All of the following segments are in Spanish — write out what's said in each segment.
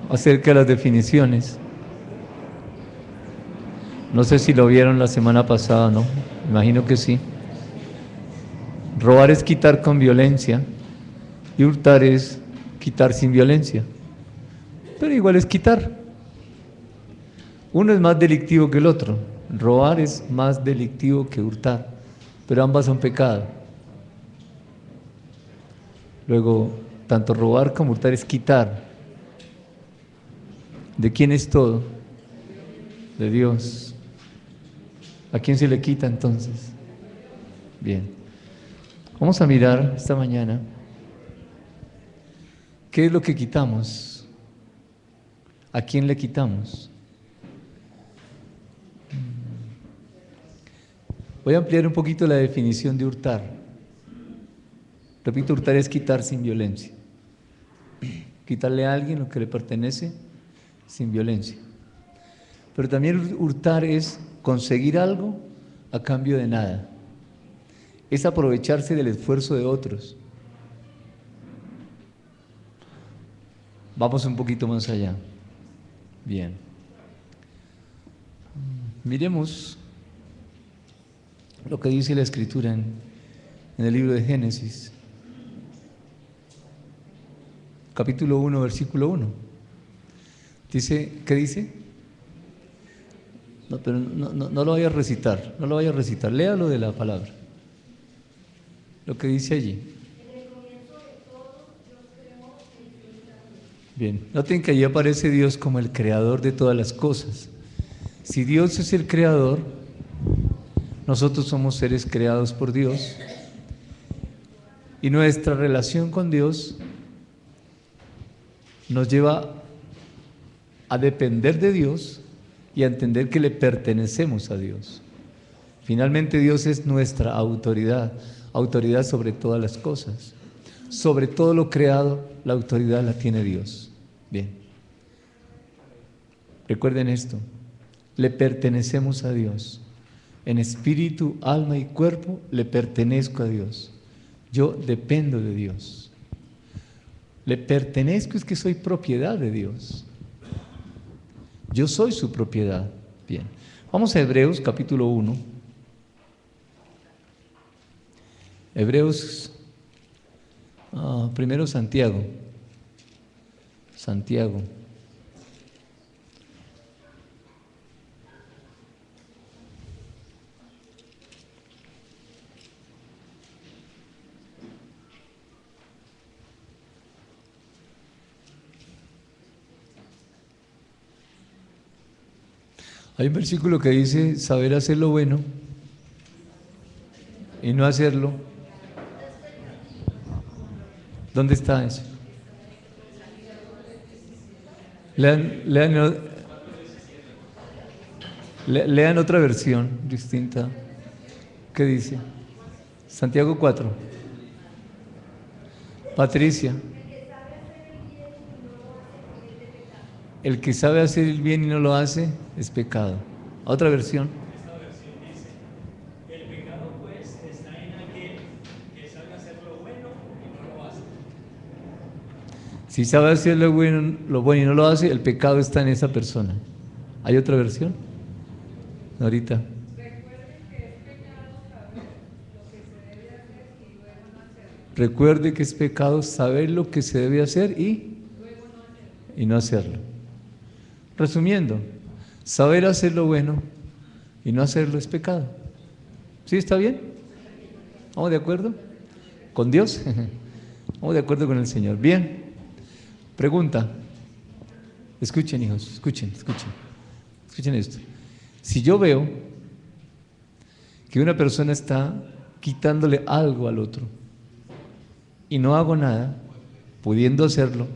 acerca de las definiciones. No sé si lo vieron la semana pasada, ¿no? Imagino que sí. Robar es quitar con violencia y hurtar es quitar sin violencia. Pero igual es quitar. Uno es más delictivo que el otro. Robar es más delictivo que hurtar, pero ambas son pecado. Luego, tanto robar como hurtar es quitar. ¿De quién es todo? De Dios. ¿A quién se le quita entonces? Bien. Vamos a mirar esta mañana qué es lo que quitamos. ¿A quién le quitamos? Voy a ampliar un poquito la definición de hurtar. Repito, hurtar es quitar sin violencia. Quitarle a alguien lo que le pertenece sin violencia. Pero también hurtar es conseguir algo a cambio de nada. Es aprovecharse del esfuerzo de otros. Vamos un poquito más allá. Bien. Miremos lo que dice la Escritura en el libro de Génesis, capítulo 1, versículo 1. Dice, ¿qué dice? No, pero no lo vaya a recitar, no lo vaya a recitar, léalo de la palabra. Lo que dice allí. Bien, noten que allí aparece Dios como el creador de todas las cosas. Si Dios es el creador, nosotros somos seres creados por Dios y nuestra relación con Dios nos lleva a depender de Dios y a entender que le pertenecemos a Dios. Finalmente Dios es nuestra autoridad, autoridad sobre todas las cosas. Sobre todo lo creado, la autoridad la tiene Dios. Bien. Recuerden esto, le pertenecemos a Dios. En espíritu, alma y cuerpo le pertenezco a Dios. Yo dependo de Dios. Le pertenezco, es que soy propiedad de Dios. Yo soy su propiedad. Bien. Vamos a Hebreos capítulo 1. Hebreos, primero Santiago. Santiago. Hay un versículo que dice saber hacer lo bueno y no hacerlo. ¿Dónde está eso? Lean otra versión distinta. ¿Qué dice? Santiago 4. Patricia. El que sabe hacer el bien y no lo hace es pecado. Otra versión. Esta versión dice, el pecado pues está en aquel que sabe hacer lo bueno y no lo hace. Si sabe hacer lo bueno y no lo hace, el pecado está en esa persona. ¿Hay otra versión? Ahorita. Recuerde que es pecado saber lo que se debe hacer y no hacerlo. Resumiendo, saber hacer lo bueno y no hacerlo es pecado. ¿Sí está bien? ¿Vamos de acuerdo? ¿Con Dios? ¿Vamos de acuerdo con el Señor? Bien. Pregunta. Escuchen, hijos, escuchen esto. Si yo veo que una persona está quitándole algo al otro y no hago nada, pudiendo hacerlo,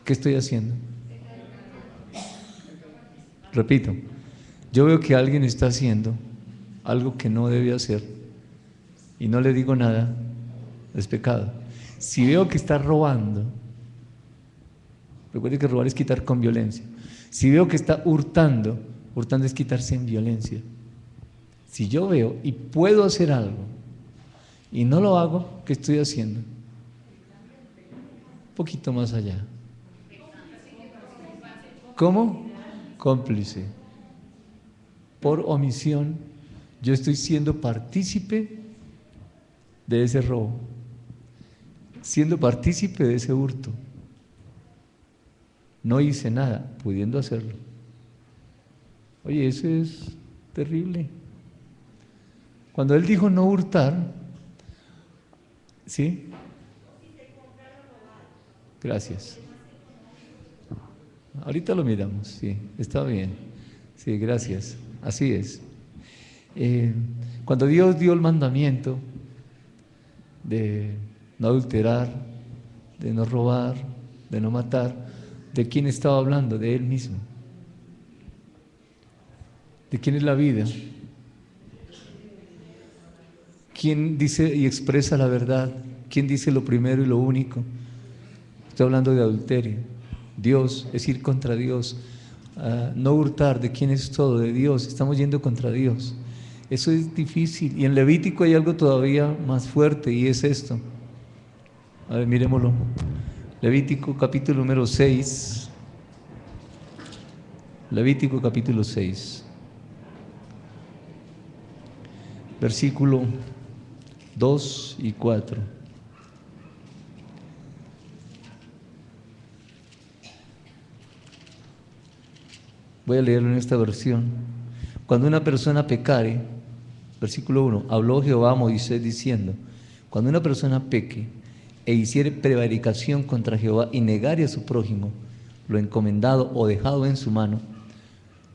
¿qué estoy haciendo? Repito, yo veo que alguien está haciendo algo que no debe hacer y no le digo nada, es pecado. Si veo que está robando, recuerde que robar es quitar con violencia. Si veo que está hurtando es quitar sin violencia. Si yo veo y puedo hacer algo y no lo hago, ¿qué estoy haciendo? poquito más allá. ¿Cómo? Cómplice. Por omisión, yo estoy siendo partícipe de ese robo, siendo partícipe de ese hurto. No hice nada, pudiendo hacerlo. Oye, eso es terrible. Cuando él dijo no hurtar, ¿sí? Gracias. Ahorita lo miramos, sí, está bien. Sí, gracias. Así es. Cuando Dios dio el mandamiento de no adulterar, de no robar, de no matar, ¿de quién estaba hablando? De Él mismo. ¿De quién es la vida? ¿Quién dice y expresa la verdad? ¿Quién dice lo primero y lo único? Estoy hablando de adulterio. Dios, es ir contra Dios. No hurtar, ¿de quién es todo? De Dios. Estamos yendo contra Dios. Eso es difícil. Y en Levítico hay algo todavía más fuerte, y es esto. A ver, miremoslo. Levítico capítulo número 6. Levítico capítulo 6. Versículo 2 y 4. Voy a leerlo en esta versión. Cuando una persona pecare, versículo 1, habló Jehová a Moisés diciendo: cuando una persona peque e hiciere prevaricación contra Jehová y negare a su prójimo lo encomendado o dejado en su mano,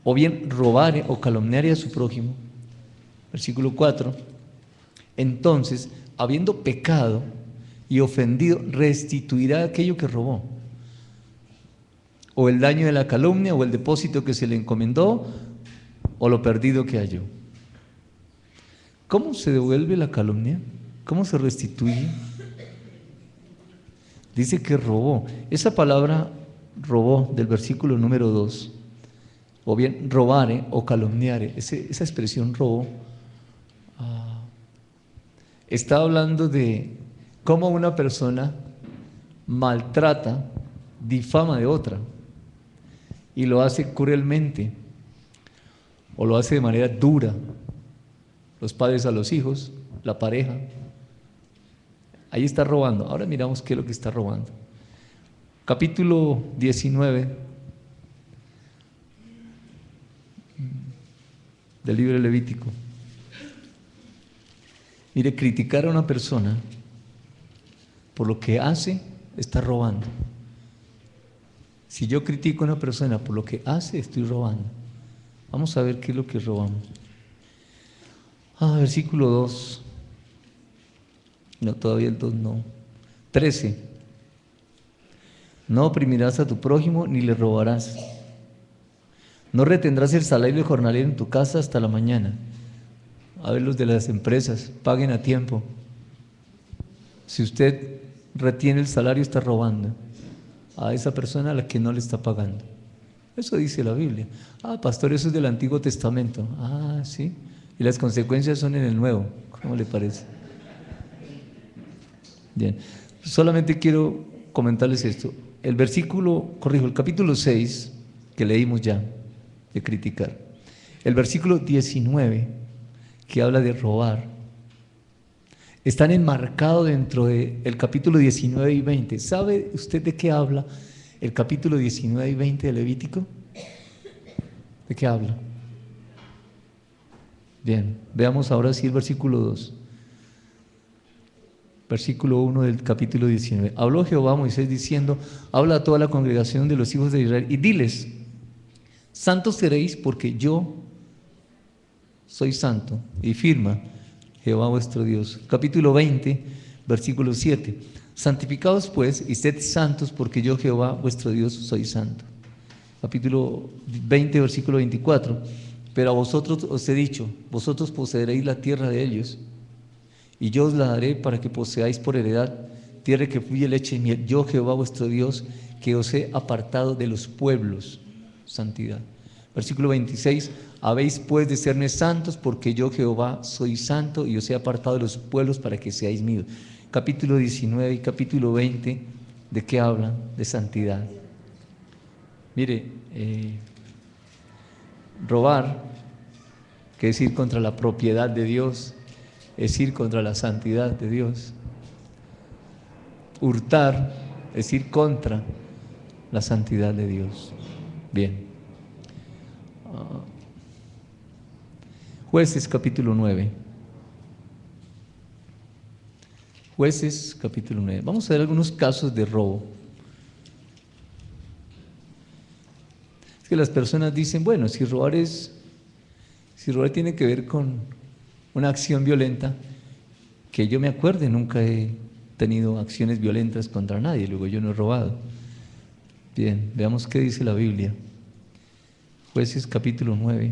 o bien robare o calumniare a su prójimo, versículo 4, entonces, habiendo pecado y ofendido, restituirá aquello que robó, o el daño de la calumnia, o el depósito que se le encomendó, o lo perdido que halló. ¿Cómo se devuelve la calumnia? ¿Cómo se restituye? Dice que robó. Esa palabra robó del versículo número 2, o bien robare o calumniare, esa expresión robó, está hablando de cómo una persona maltrata, difama de otra, y lo hace cruelmente, o lo hace de manera dura. Los padres a los hijos, la pareja. Ahí está robando. Ahora miramos qué es lo que está robando. Capítulo 19 del libro de Levítico. Mire, criticar a una persona por lo que hace, está robando. Si yo critico a una persona por lo que hace, estoy robando. Vamos a ver qué es lo que robamos. Versículo 2. No, todavía el 2 no. 13. No oprimirás a tu prójimo ni le robarás. No retendrás el salario del jornalero en tu casa hasta la mañana. A ver, los de las empresas, paguen a tiempo. Si usted retiene el salario, está robando a esa persona a la que no le está pagando. Eso dice la Biblia. Pastor, eso es del Antiguo Testamento. Sí. Y las consecuencias son en el Nuevo. ¿Cómo le parece? Bien. Solamente quiero comentarles esto. El capítulo 6, que leímos ya, de criticar. El versículo 19, que habla de robar, están enmarcados dentro del capítulo 19 y 20. ¿Sabe usted de qué habla el capítulo 19 y 20 de Levítico? ¿De qué habla? Bien, veamos ahora sí el versículo 2. Versículo 1 del capítulo 19. Habló Jehová a Moisés diciendo: habla a toda la congregación de los hijos de Israel y diles: santos seréis porque yo soy santo, y firma Jehová vuestro Dios. Capítulo 20, versículo 7. Santificaos pues y sed santos porque yo Jehová vuestro Dios soy santo. Capítulo 20, versículo 24. Pero a vosotros os he dicho: vosotros poseeréis la tierra de ellos, y yo os la daré para que poseáis por heredad, tierra que fluye leche y miel. Yo Jehová vuestro Dios, que os he apartado de los pueblos. Santidad. Versículo 26. Habéis pues de serme santos, porque yo Jehová soy santo, y os he apartado de los pueblos para que seáis míos. Capítulo 19 y capítulo 20 ¿De qué habla? De santidad. Mire, robar, que es ir contra la propiedad de Dios, es ir contra la santidad de Dios. Hurtar es ir contra la santidad de Dios. Bien. Jueces capítulo 9. Jueces capítulo 9. Vamos a ver algunos casos de robo. Es que las personas dicen, bueno, si robar tiene que ver con una acción violenta, que yo me acuerde, nunca he tenido acciones violentas contra nadie, luego yo no he robado. Bien, veamos qué dice la Biblia. Jueces capítulo 9.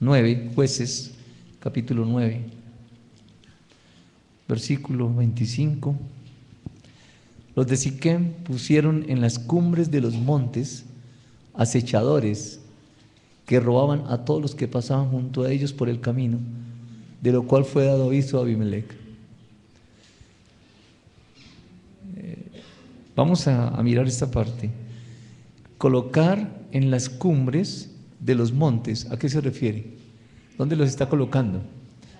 9, Jueces capítulo 9, versículo 25. Los de Siquem pusieron en las cumbres de los montes acechadores que robaban a todos los que pasaban junto a ellos por el camino, de lo cual fue dado aviso a Abimelec. Vamos a mirar esta parte. Colocar en las cumbres de los montes, ¿a qué se refiere? ¿Dónde los está colocando?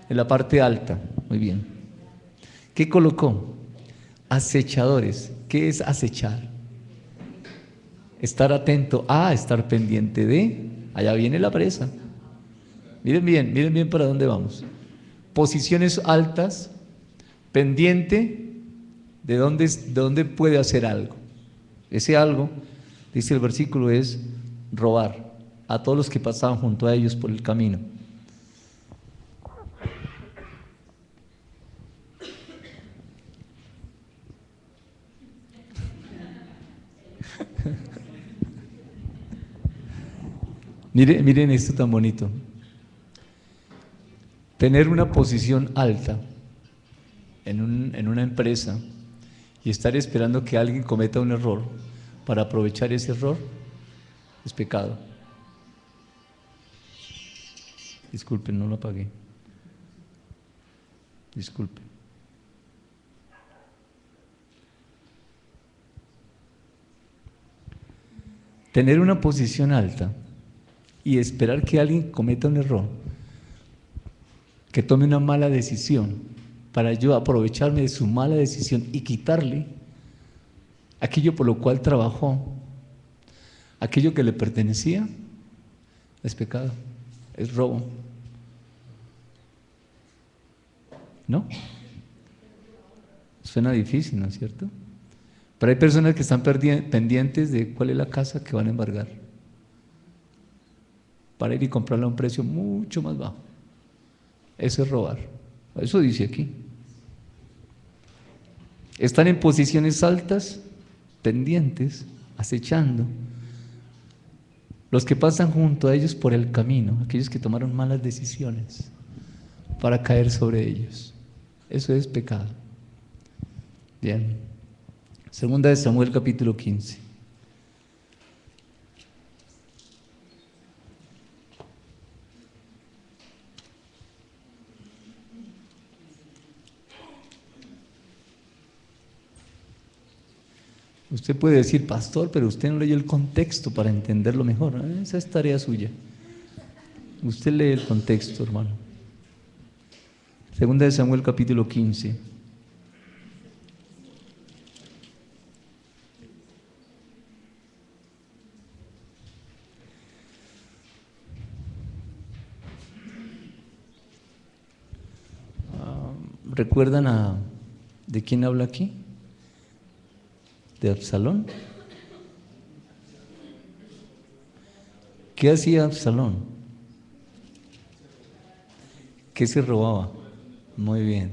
En la parte alta, muy bien. ¿Qué colocó? Acechadores. ¿Qué es acechar? Estar atento a, estar pendiente de, allá viene la presa. Miren bien para dónde vamos. Posiciones altas, pendiente de dónde puede hacer algo. Ese algo, dice el versículo, es robar a todos los que pasaban junto a ellos por el camino. Miren esto tan bonito. Tener una posición alta en una empresa y estar esperando que alguien cometa un error para aprovechar ese error es pecado. Disculpen, no lo apagué. Disculpen. Tener una posición alta y esperar que alguien cometa un error, que tome una mala decisión, para yo aprovecharme de su mala decisión y quitarle aquello por lo cual trabajó, aquello que le pertenecía, es pecado, es robo. ¿No? Suena difícil, ¿no es cierto? Pero hay personas que están pendientes de cuál es la casa que van a embargar, para ir y comprarla a un precio mucho más bajo. Eso es robar. Eso dice aquí. Están en posiciones altas, pendientes, acechando. Los que pasan junto a ellos por el camino, aquellos que tomaron malas decisiones para caer sobre ellos. Eso es pecado. Bien. Segunda de Samuel capítulo 15. Usted puede decir, pastor, pero usted no leyó el contexto para entenderlo mejor. Esa es tarea suya. Usted lee el contexto, hermano. Segunda de Samuel capítulo 15. ¿Recuerdan de quién habla aquí? ¿De Absalón? ¿Qué hacía Absalón? ¿Qué se robaba? Muy bien.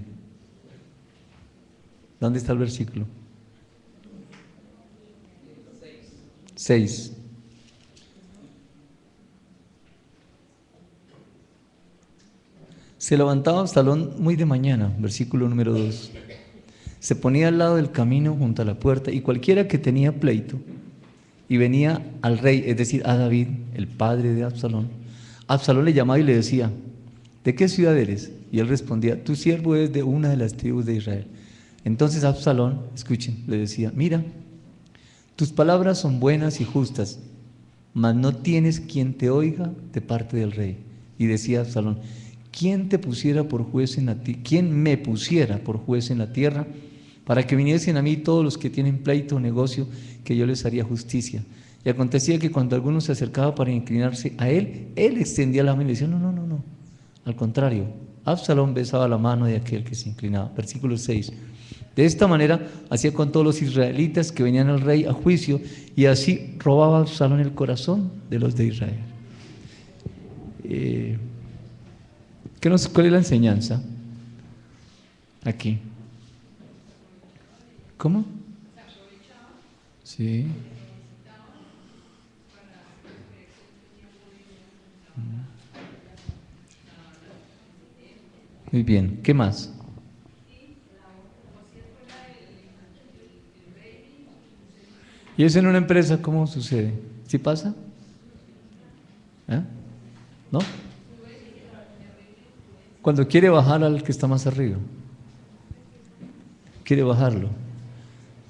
¿Dónde está el versículo? 6. Se levantaba Absalón muy de mañana, versículo número 2. Se ponía al lado del camino junto a la puerta y cualquiera que tenía pleito y venía al rey, es decir, a David, el padre de Absalón, Absalón le llamaba y le decía, ¿de qué ciudad eres? Y él respondía, tu siervo es de una de las tribus de Israel. Entonces Absalón, escuchen, le decía, mira, tus palabras son buenas y justas, mas no tienes quien te oiga de parte del rey. Y decía Absalón, ¿quién te pusiera por juez en la tierra? ¿Quién me pusiera por juez en la tierra para que viniesen a mí todos los que tienen pleito o negocio, que yo les haría justicia? Y acontecía que cuando alguno se acercaba para inclinarse a él, él extendía la mano y le decía, no, no, no, no. Al contrario, Absalón besaba la mano de aquel que se inclinaba. Versículo 6. De esta manera hacía con todos los israelitas que venían al rey a juicio, y así robaba Absalón el corazón de los de Israel. ¿Cuál es la enseñanza? Aquí. ¿Cómo? Sí. Muy bien, ¿qué más? ¿Y eso en una empresa cómo sucede? ¿Sí pasa? ¿Eh? ¿No? Cuando quiere bajar al que está más arriba, quiere bajarlo,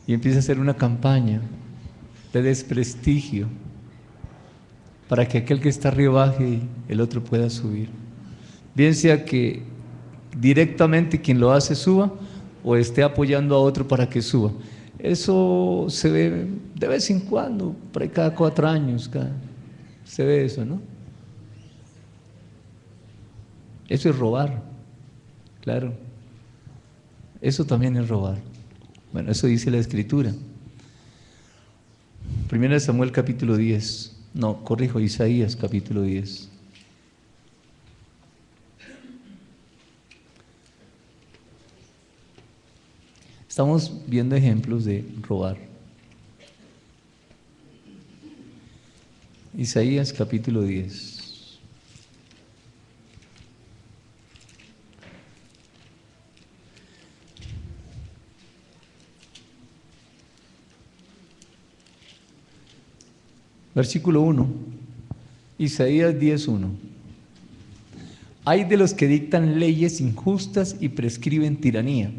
y empieza a hacer una campaña de desprestigio para que aquel que está arriba baje y el otro pueda subir. Bien sea que directamente quien lo hace suba, o esté apoyando a otro para que suba. Eso se ve de vez en cuando, por ahí cada 4 años, se ve eso, ¿no? Eso es robar, claro. Eso también es robar. Bueno, eso dice la Escritura. 1 Samuel capítulo 10, no, corrijo, Isaías capítulo 10. Estamos viendo ejemplos de robar. Isaías capítulo 10. Versículo 1, Isaías 10:1. Hay de los que dictan leyes injustas y prescriben tiranía,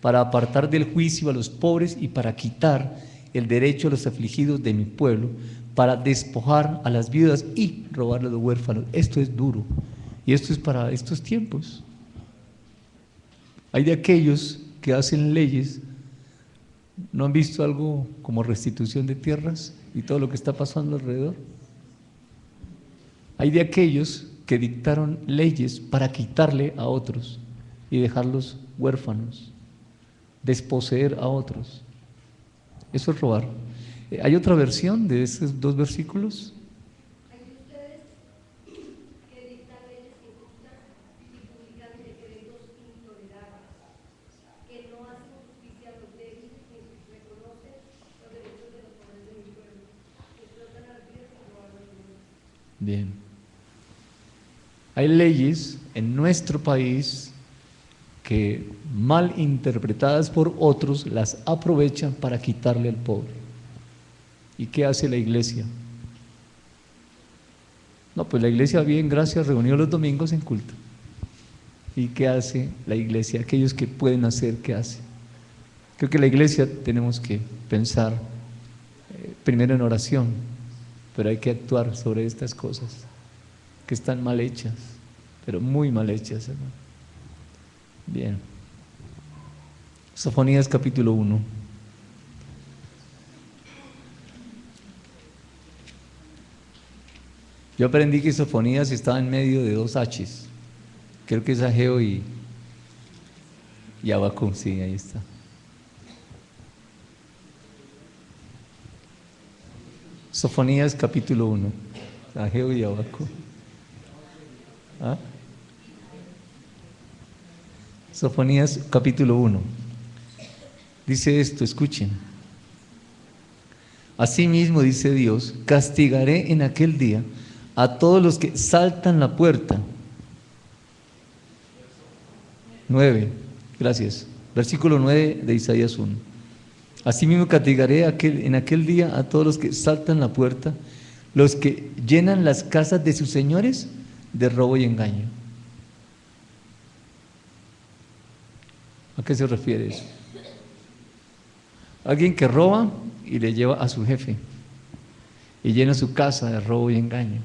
para apartar del juicio a los pobres y para quitar el derecho a los afligidos de mi pueblo, para despojar a las viudas y robar a los huérfanos. Esto es duro, y esto es para estos tiempos. Hay de aquellos que hacen leyes. ¿No han visto algo como restitución de tierras y todo lo que está pasando alrededor? Hay de aquellos que dictaron leyes para quitarle a otros y dejarlos huérfanos, desposeer a otros. Eso es robar. ¿Hay otra versión de esos 2 versículos? Hay ustedes que dictan leyes injustas y publican decretos intolerables, que no hacen justicia a los débiles ni reconocen los derechos de los pobres de mi pueblo, que explotan a los ricos y roban a los demás. Bien. Hay leyes en nuestro país que, mal interpretadas por otros, las aprovechan para quitarle al pobre. ¿Y qué hace la iglesia? No, pues la iglesia, bien, gracias, reunió los domingos en culto. ¿Y qué hace la iglesia? Aquellos que pueden hacer, ¿qué hace? Creo que la iglesia tenemos que pensar primero en oración, pero hay que actuar sobre estas cosas que están mal hechas, pero muy mal hechas, hermano. Bien. Sofonías capítulo 1. Yo aprendí que Sofonías estaba en medio de 2 H's. Creo que es Ageo y Habacuc, sí, ahí está. Sofonías capítulo 1. Ageo y Habacuc. ¿Ah? Sofonías capítulo 1. Dice esto, escuchen. Asimismo dice Dios, castigaré en aquel día a todos los que saltan la puerta. 9, gracias. Versículo 9 de Isaías 1. Asimismo castigaré en aquel día a todos los que saltan la puerta, los que llenan las casas de sus señores de robo y engaño. ¿A qué se refiere eso? Alguien que roba y le lleva a su jefe y llena su casa de robo y engaño.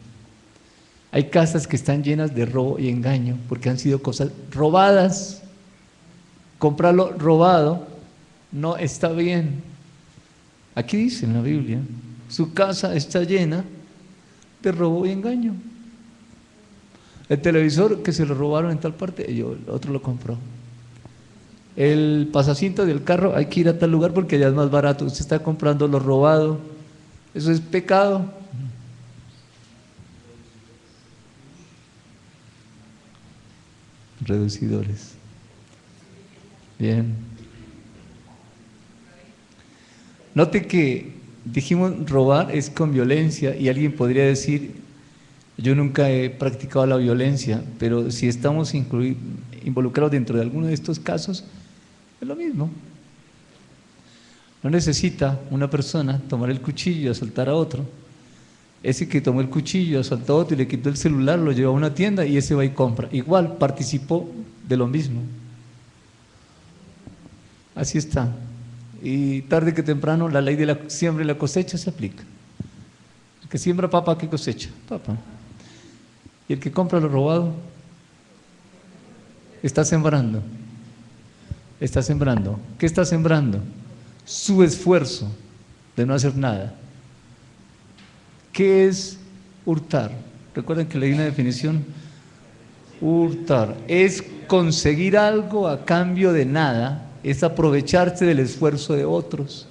Hay casas que están llenas de robo y engaño porque han sido cosas robadas. Comprarlo robado no está bien. Aquí dice en la Biblia, su casa está llena de robo y engaño. El televisor que se lo robaron en tal parte, el otro lo compró. El pasacinto del carro, hay que ir a tal lugar porque allá es más barato. Usted está comprando lo robado. Eso es pecado. Reducidores. Bien. Note que dijimos robar es con violencia y alguien podría decir, yo nunca he practicado la violencia, pero si estamos involucrados dentro de alguno de estos casos, es lo mismo. No necesita una persona tomar el cuchillo y asaltar a otro. Ese que tomó el cuchillo, asaltó a otro y le quitó el celular, lo llevó a una tienda y ese va y compra. Igual participó de lo mismo. Así está. Y tarde que temprano la ley de la siembra y la cosecha se aplica. El que siembra papa, ¿qué cosecha? Papa. Y el que compra lo robado está sembrando. Está sembrando. ¿Qué está sembrando? Su esfuerzo de no hacer nada. ¿Qué es hurtar? Recuerden que leí una definición. Hurtar es conseguir algo a cambio de nada, es aprovecharse del esfuerzo de otros.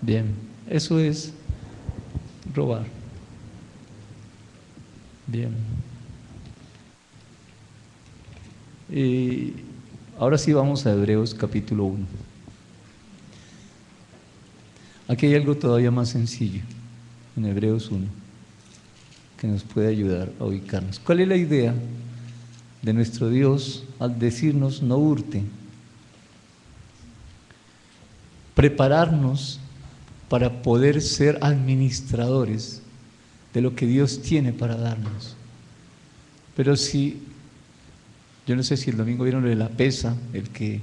Bien, eso es robar. Bien. Y ahora sí vamos a Hebreos capítulo 1. Aquí hay algo todavía más sencillo, en Hebreos 1, que nos puede ayudar a ubicarnos. ¿Cuál es la idea de nuestro Dios al decirnos no hurte? Prepararnos para poder ser administradores de lo que Dios tiene para darnos. Pero si, yo no sé si el domingo vieron lo de la pesa, el que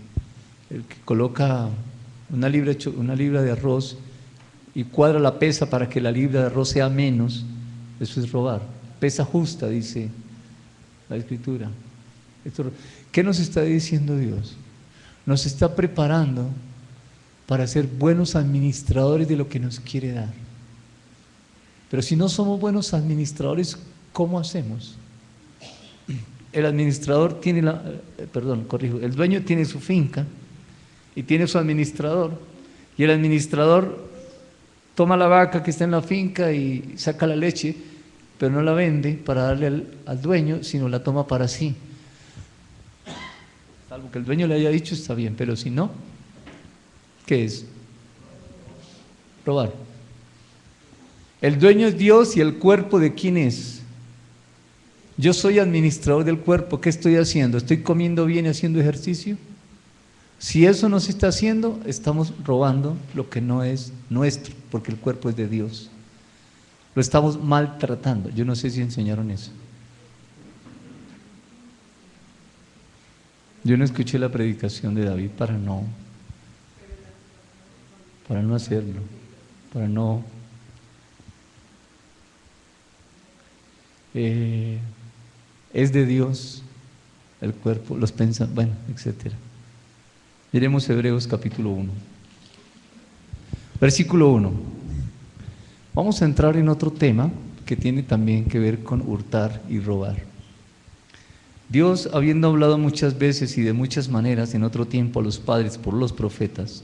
coloca una libra de arroz y cuadra la pesa para que la libra de arroz sea menos, eso es robar. Pesa justa, dice la Escritura. ¿Qué nos está diciendo Dios? Nos está preparando para ser buenos administradores de lo que nos quiere dar. Pero si no somos buenos administradores, ¿cómo hacemos? El administrador tiene el dueño tiene su finca y tiene su administrador, y el administrador toma la vaca que está en la finca y saca la leche, pero no la vende para darle al dueño, sino la toma para sí. Salvo que el dueño le haya dicho, está bien, pero si no, ¿qué es? Robar. El dueño es Dios y el cuerpo, ¿de quién es? Yo soy administrador del cuerpo. ¿Qué estoy haciendo? ¿Estoy comiendo bien y haciendo ejercicio? Si eso no se está haciendo, estamos robando lo que no es nuestro, porque el cuerpo es de Dios. Lo estamos maltratando. Yo no sé si enseñaron eso. Yo no escuché la predicación de David para no hacerlo, para no es de Dios el cuerpo, los pensamientos, bueno, etcétera. Miremos Hebreos capítulo 1, versículo 1. Vamos a entrar en otro tema que tiene también que ver con hurtar y robar. Dios, habiendo hablado muchas veces y de muchas maneras en otro tiempo a los padres por los profetas,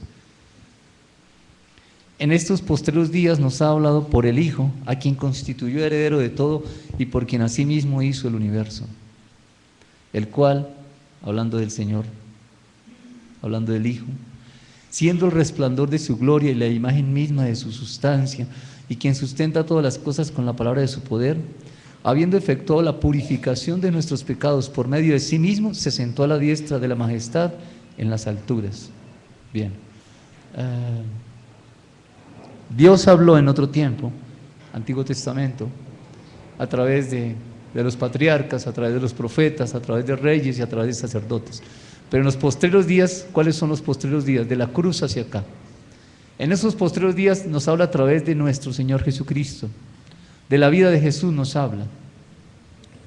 en estos postreros días nos ha hablado por el Hijo, a quien constituyó heredero de todo y por quien asimismo hizo el universo, el cual, hablando del Señor, hablando del Hijo, siendo el resplandor de su gloria y la imagen misma de su sustancia, y quien sustenta todas las cosas con la palabra de su poder, habiendo efectuado la purificación de nuestros pecados por medio de sí mismo, se sentó a la diestra de la majestad en las alturas. Bien. Dios habló en otro tiempo, Antiguo Testamento, a través de los patriarcas, a través de los profetas, a través de reyes y a través de sacerdotes. Pero en los postreros días, ¿cuáles son los postreros días? De la cruz hacia acá. En esos postreros días nos habla a través de nuestro Señor Jesucristo. De la vida de Jesús nos habla.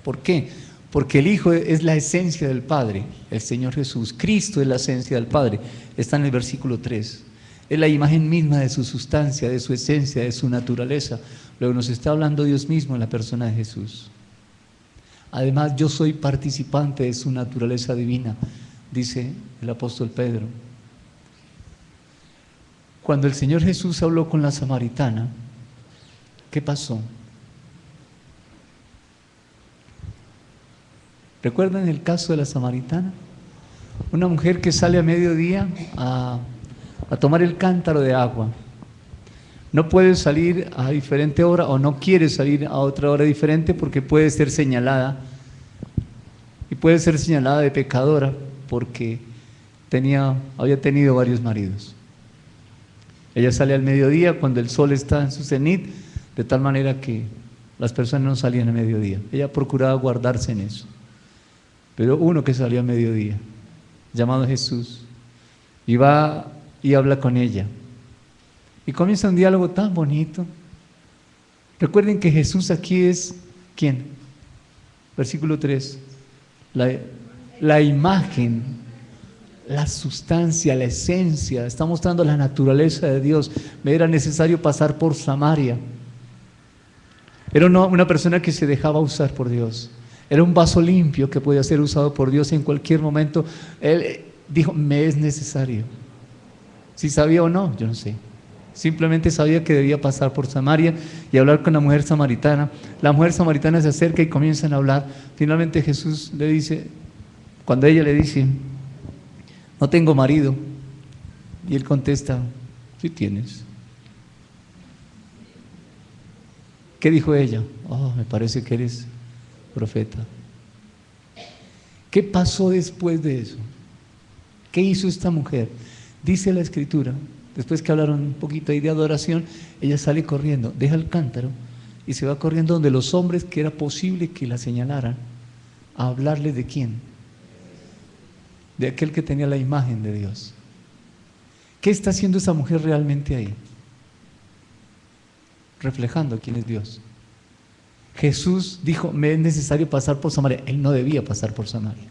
¿Por qué? Porque el Hijo es la esencia del Padre, el Señor Jesús. Cristo es la esencia del Padre. Está en el versículo 3. Es la imagen misma de su sustancia, de su esencia, de su naturaleza. Luego nos está hablando Dios mismo en la persona de Jesús. Además, yo soy participante de su naturaleza divina, dice el apóstol Pedro. Cuando el Señor Jesús habló con la samaritana, ¿qué pasó? ¿Recuerdan el caso de la samaritana? Una mujer que sale a mediodía a tomar el cántaro de agua. No puede salir a diferente hora o no quiere salir a otra hora diferente porque puede ser señalada. Y puede ser señalada de pecadora porque había tenido varios maridos. Ella sale al mediodía cuando el sol está en su cenit, de tal manera que las personas no salían a mediodía. Ella procuraba guardarse en eso. Pero uno que salió a mediodía, llamado Jesús, y va y habla con ella. Y comienza un diálogo tan bonito. Recuerden que Jesús aquí es, ¿quién? Versículo 3. La imagen, la sustancia, la esencia. Está mostrando la naturaleza de Dios. Me era necesario pasar por Samaria. Era una persona que se dejaba usar por Dios. Era un vaso limpio que podía ser usado por Dios en cualquier momento. Él dijo, me es necesario. Si sabía o no, yo no sé. Simplemente sabía que debía pasar por Samaria y hablar con la mujer samaritana. La mujer samaritana se acerca y comienzan a hablar. Finalmente Jesús le dice, cuando ella le dice, no tengo marido. Y él contesta, sí tienes. ¿Qué dijo ella? Oh, me parece que eres profeta. ¿Qué pasó después de eso? ¿Qué hizo esta mujer? Dice la Escritura, después que hablaron un poquito ahí de adoración, ella sale corriendo, deja el cántaro y se va corriendo donde los hombres que era posible que la señalaran, a hablarle de quién, de aquel que tenía la imagen de Dios. ¿Qué está haciendo esa mujer realmente ahí? Reflejando quién es Dios. Jesús dijo, me es necesario pasar por Samaria. Él no debía pasar por Samaria.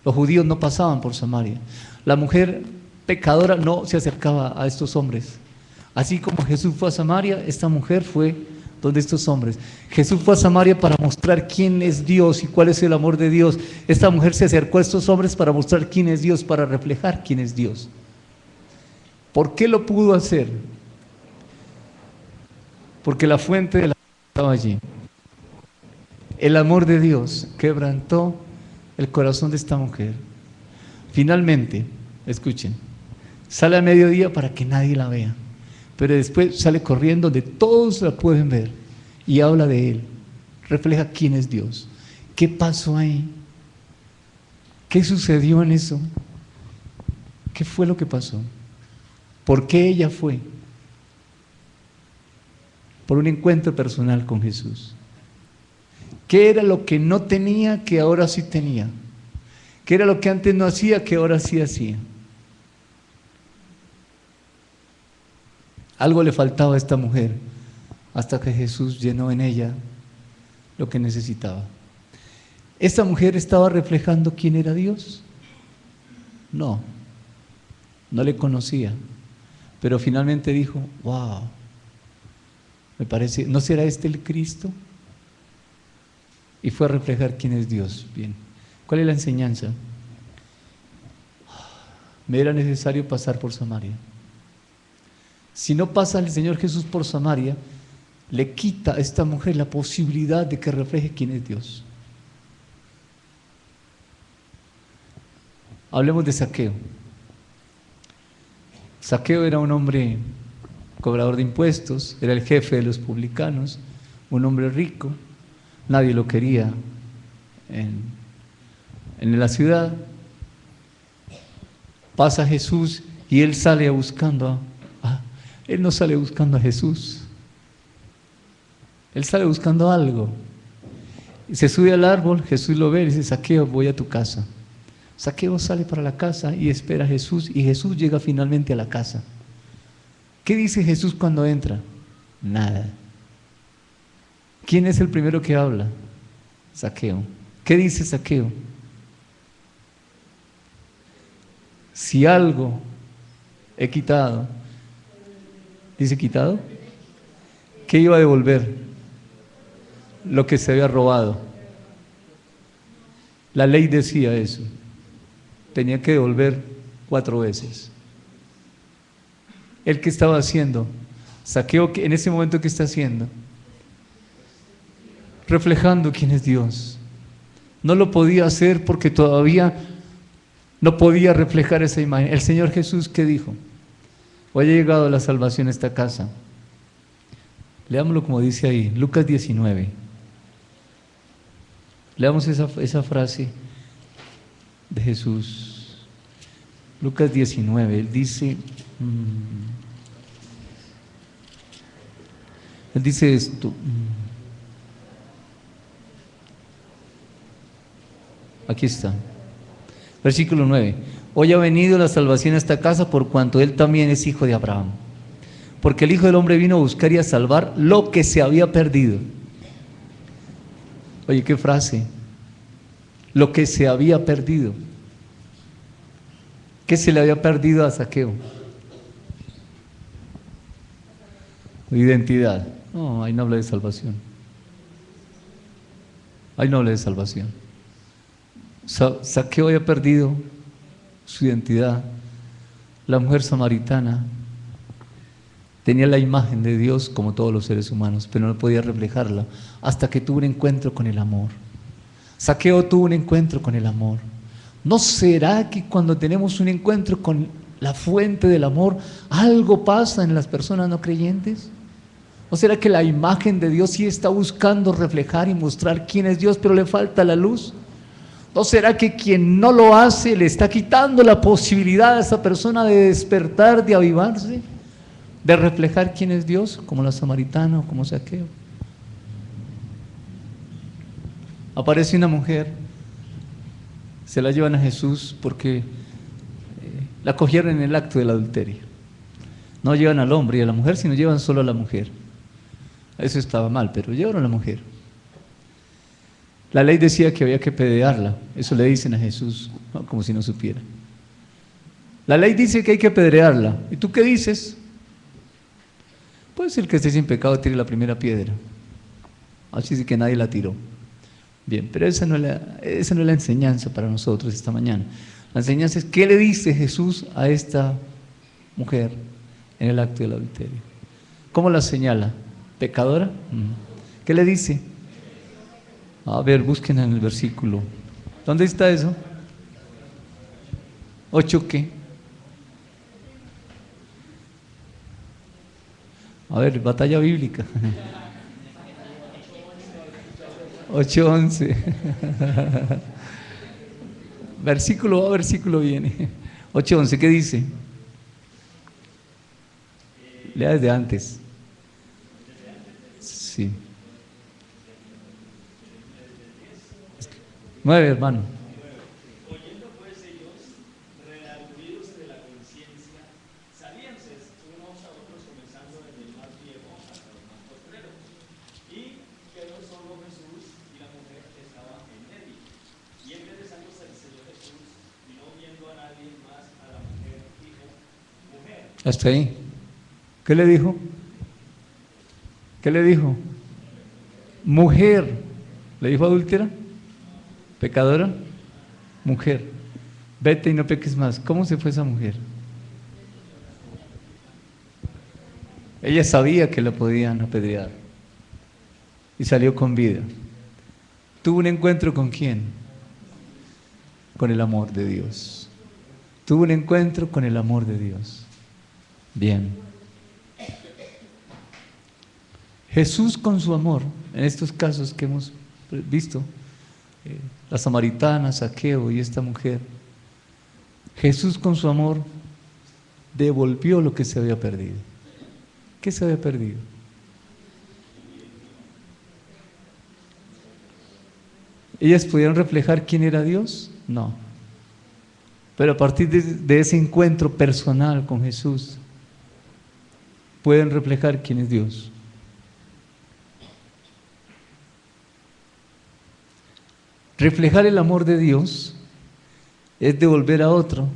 Los judíos no pasaban por Samaria. La mujer pecadora no se acercaba a estos hombres. Así como Jesús fue a Samaria, esta mujer fue donde estos hombres. Jesús fue a Samaria para mostrar quién es Dios y cuál es el amor de Dios. Esta mujer se acercó a estos hombres para mostrar quién es Dios, para reflejar quién es Dios. ¿Por qué lo pudo hacer? Porque la fuente de la vida estaba allí. El amor de Dios quebrantó el corazón de esta mujer. Finalmente, escuchen, sale a mediodía para que nadie la vea, pero después sale corriendo donde todos la pueden ver y habla de Él, refleja quién es Dios. ¿Qué pasó ahí? ¿Qué sucedió en eso? ¿Qué fue lo que pasó? ¿Por qué ella fue? Por un encuentro personal con Jesús. ¿Qué era lo que no tenía que ahora sí tenía? ¿Qué era lo que antes no hacía que ahora sí hacía? Algo le faltaba a esta mujer hasta que Jesús llenó en ella lo que necesitaba. ¿Esta mujer estaba reflejando quién era Dios? No, no le conocía, pero finalmente dijo, wow, me parece, ¿no será este el Cristo? Y fue a reflejar quién es Dios. Bien, ¿cuál es la enseñanza? Me era necesario pasar por Samaria. Si no pasa el Señor Jesús por Samaria, le quita a esta mujer la posibilidad de que refleje quién es Dios. Hablemos de Zaqueo. Zaqueo era un hombre cobrador de impuestos, era el jefe de los publicanos, un hombre rico. Nadie lo quería en la ciudad. Pasa Jesús y él sale buscando él no sale buscando a Jesús, él sale buscando algo. Y se sube al árbol, Jesús lo ve y dice, Zaqueo, voy a tu casa. Zaqueo sale para la casa y espera a Jesús, y Jesús llega finalmente a la casa. ¿Qué dice Jesús cuando entra? Nada. ¿Quién es el primero que habla? Zaqueo. ¿Qué dice Zaqueo? Si algo he quitado, ¿dice quitado? ¿Qué iba a devolver? Lo que se había robado. La ley decía eso. Tenía que devolver 4 veces. ¿El qué estaba haciendo? Zaqueo, en ese momento, ¿qué está haciendo? Reflejando quién es Dios. No lo podía hacer porque todavía no podía reflejar esa imagen. El Señor Jesús, ¿qué dijo? Hoy ha llegado la salvación a esta casa. Leámoslo como dice ahí, Lucas 19. Leamos esa frase de Jesús. Lucas 19, Él dice esto. Aquí está. Versículo 9. Hoy ha venido la salvación a esta casa por cuanto Él también es hijo de Abraham. Porque el Hijo del Hombre vino a buscar y a salvar lo que se había perdido. Oye, qué frase. Lo que se había perdido. ¿Qué se le había perdido a Zaqueo? Identidad. No, ahí no habla de salvación. Ahí no habla de salvación. Zaqueo había perdido su identidad. La mujer samaritana tenía la imagen de Dios como todos los seres humanos, pero no podía reflejarla hasta que tuvo un encuentro con el amor. Zaqueo tuvo un encuentro con el amor. ¿No será que cuando tenemos un encuentro con la fuente del amor, algo pasa en las personas no creyentes? ¿O será que la imagen de Dios sí está buscando reflejar y mostrar quién es Dios, pero le falta la luz? ¿No será que quien no lo hace le está quitando la posibilidad a esa persona de despertar, de avivarse, de reflejar quién es Dios, como la samaritana o como Zaqueo? Aparece una mujer, se la llevan a Jesús porque la cogieron en el acto del adulterio. No llevan al hombre y a la mujer, sino llevan solo a la mujer. Eso estaba mal, pero llevaron a la mujer. La ley decía que había que apedrearla, eso le dicen a Jesús, ¿no? Como si no supiera. La ley dice que hay que apedrearla. ¿Y tú qué dices? Pues el que esté sin pecado tire la primera piedra. Así es que nadie la tiró. Bien, pero esa no es la enseñanza para nosotros esta mañana. La enseñanza es ¿qué le dice Jesús a esta mujer en el acto del adulterio? ¿Cómo la señala? ¿Pecadora? ¿Qué le dice? A ver, busquen en el versículo. ¿Dónde está eso? ¿8 qué? A ver, batalla bíblica. 8:11. Versículo va, versículo viene. 8:11, ¿qué dice? Lea desde antes. Sí. 9, hermano. Oyendo pues ellos, redargüidos de la conciencia, salíanse unos a otros, comenzando desde el más viejo hasta los más postreros. Y quedó solo Jesús y la mujer que estaba en medio. Y enderezándose el Señor Jesús, y no viendo a nadie más a la mujer, dijo: Mujer. Hasta ahí. ¿Qué le dijo? ¿Qué le dijo? Mujer. ¿Le dijo adúltera? ¿Pecadora? Mujer. Vete y no peques más. ¿Cómo se fue esa mujer? Ella sabía que la podían apedrear y salió con vida. ¿Tuvo un encuentro con quién? Con el amor de Dios. Tuvo un encuentro con el amor de Dios. Bien. Jesús con su amor, en estos casos que hemos visto, la samaritana, Zaqueo y esta mujer, Jesús con su amor devolvió lo que se había perdido. ¿Qué se había perdido? ¿Ellas pudieron reflejar quién era Dios? No. Pero a partir de ese encuentro personal con Jesús, pueden reflejar quién es Dios. Reflejar el amor de Dios es devolver a otro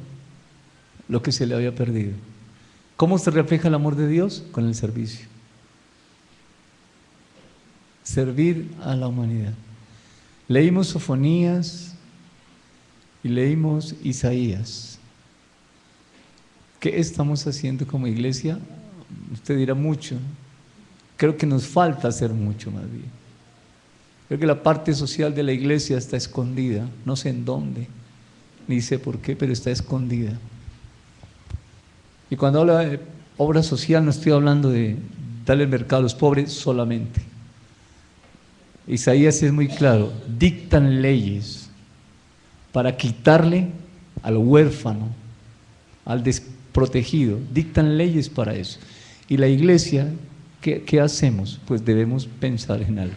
lo que se le había perdido. ¿Cómo se refleja el amor de Dios? Con el servicio. Servir a la humanidad. Leímos Sofonías y leímos Isaías. ¿Qué estamos haciendo como iglesia? Usted dirá mucho. Creo que nos falta hacer mucho más bien. Creo que la parte social de la iglesia está escondida, no sé en dónde, ni sé por qué, pero está escondida. Y cuando hablo de obra social no estoy hablando de darle el mercado a los pobres solamente. Isaías es muy claro, dictan leyes para quitarle al huérfano, al desprotegido, dictan leyes para eso. Y la iglesia, ¿qué hacemos? Pues debemos pensar en algo.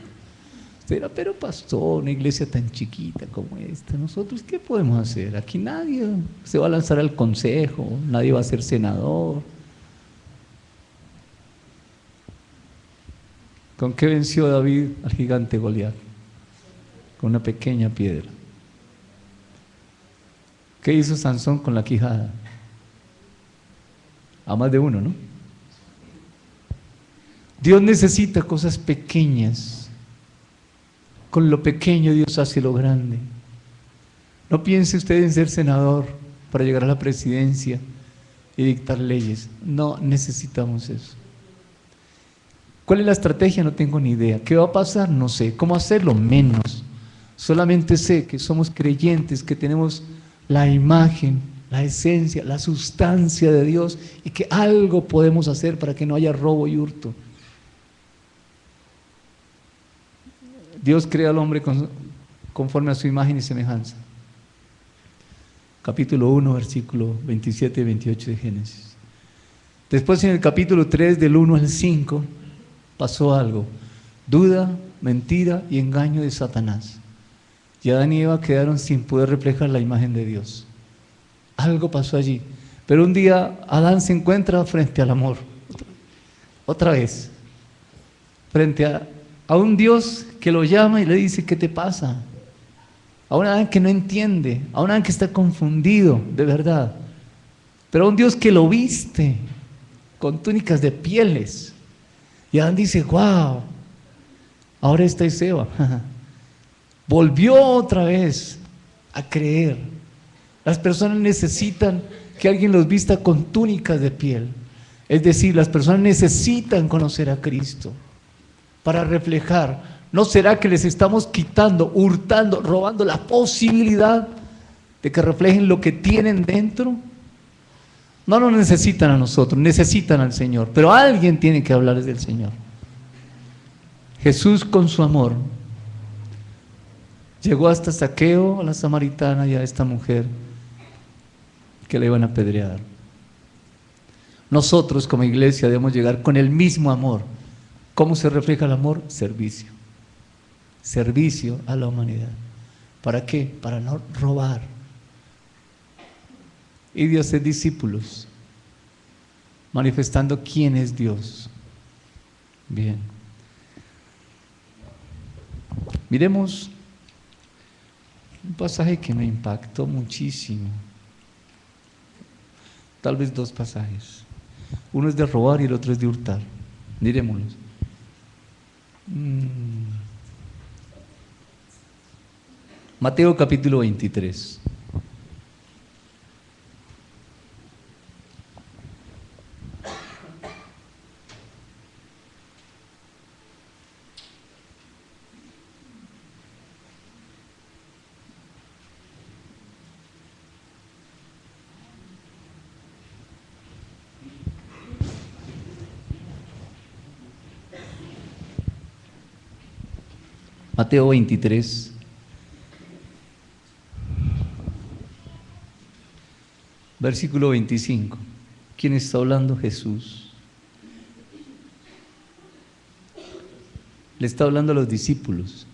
Usted dirá, pero pastor, una iglesia tan chiquita como esta, ¿nosotros qué podemos hacer? Aquí nadie se va a lanzar al consejo, nadie va a ser senador. ¿Con qué venció David al gigante Goliat? Con una pequeña piedra. ¿Qué hizo Sansón con la quijada? A más de uno, ¿no? Dios necesita cosas pequeñas. Con lo pequeño Dios hace lo grande. No piense usted en ser senador para llegar a la presidencia y dictar leyes. No necesitamos eso. ¿Cuál es la estrategia? No tengo ni idea. ¿Qué va a pasar? No sé. ¿Cómo hacerlo? Menos. Solamente sé que somos creyentes, que tenemos la imagen, la esencia, la sustancia de Dios y que algo podemos hacer para que no haya robo y hurto. Dios crea al hombre conforme a su imagen y semejanza. Capítulo 1, versículo 27 y 28 de Génesis. Después en el capítulo 3, del 1 al 5, pasó algo. Duda, mentira y engaño de Satanás. Y Adán y Eva quedaron sin poder reflejar la imagen de Dios. Algo pasó allí. Pero un día Adán se encuentra frente al amor. Otra vez. Frente a un Dios que lo llama y le dice, ¿qué te pasa? A un Adán que no entiende, a un Adán que está confundido, de verdad. Pero a un Dios que lo viste con túnicas de pieles. Y Adán dice, wow, ahora está Eva. Volvió otra vez a creer. Las personas necesitan que alguien los vista con túnicas de piel. Es decir, las personas necesitan conocer a Cristo para reflejar. ¿No será que les estamos quitando, hurtando, robando la posibilidad de que reflejen lo que tienen dentro? No nos necesitan a nosotros, necesitan al Señor, pero alguien tiene que hablarles del Señor. Jesús con su amor llegó hasta Zaqueo, a la samaritana y a esta mujer que le iban a apedrear. Nosotros como iglesia debemos llegar con el mismo amor. ¿Cómo se refleja el amor? Servicio. Servicio a la humanidad. ¿Para qué? Para no robar. Y de hacer discípulos, manifestando quién es Dios. Bien. Miremos un pasaje que me impactó muchísimo. Tal vez dos pasajes. Uno es de robar y el otro es de hurtar. Miremoslos. Mateo capítulo 23. Mateo 23. Versículo 25. ¿Quién está hablando? Jesús. Le está hablando a los discípulos.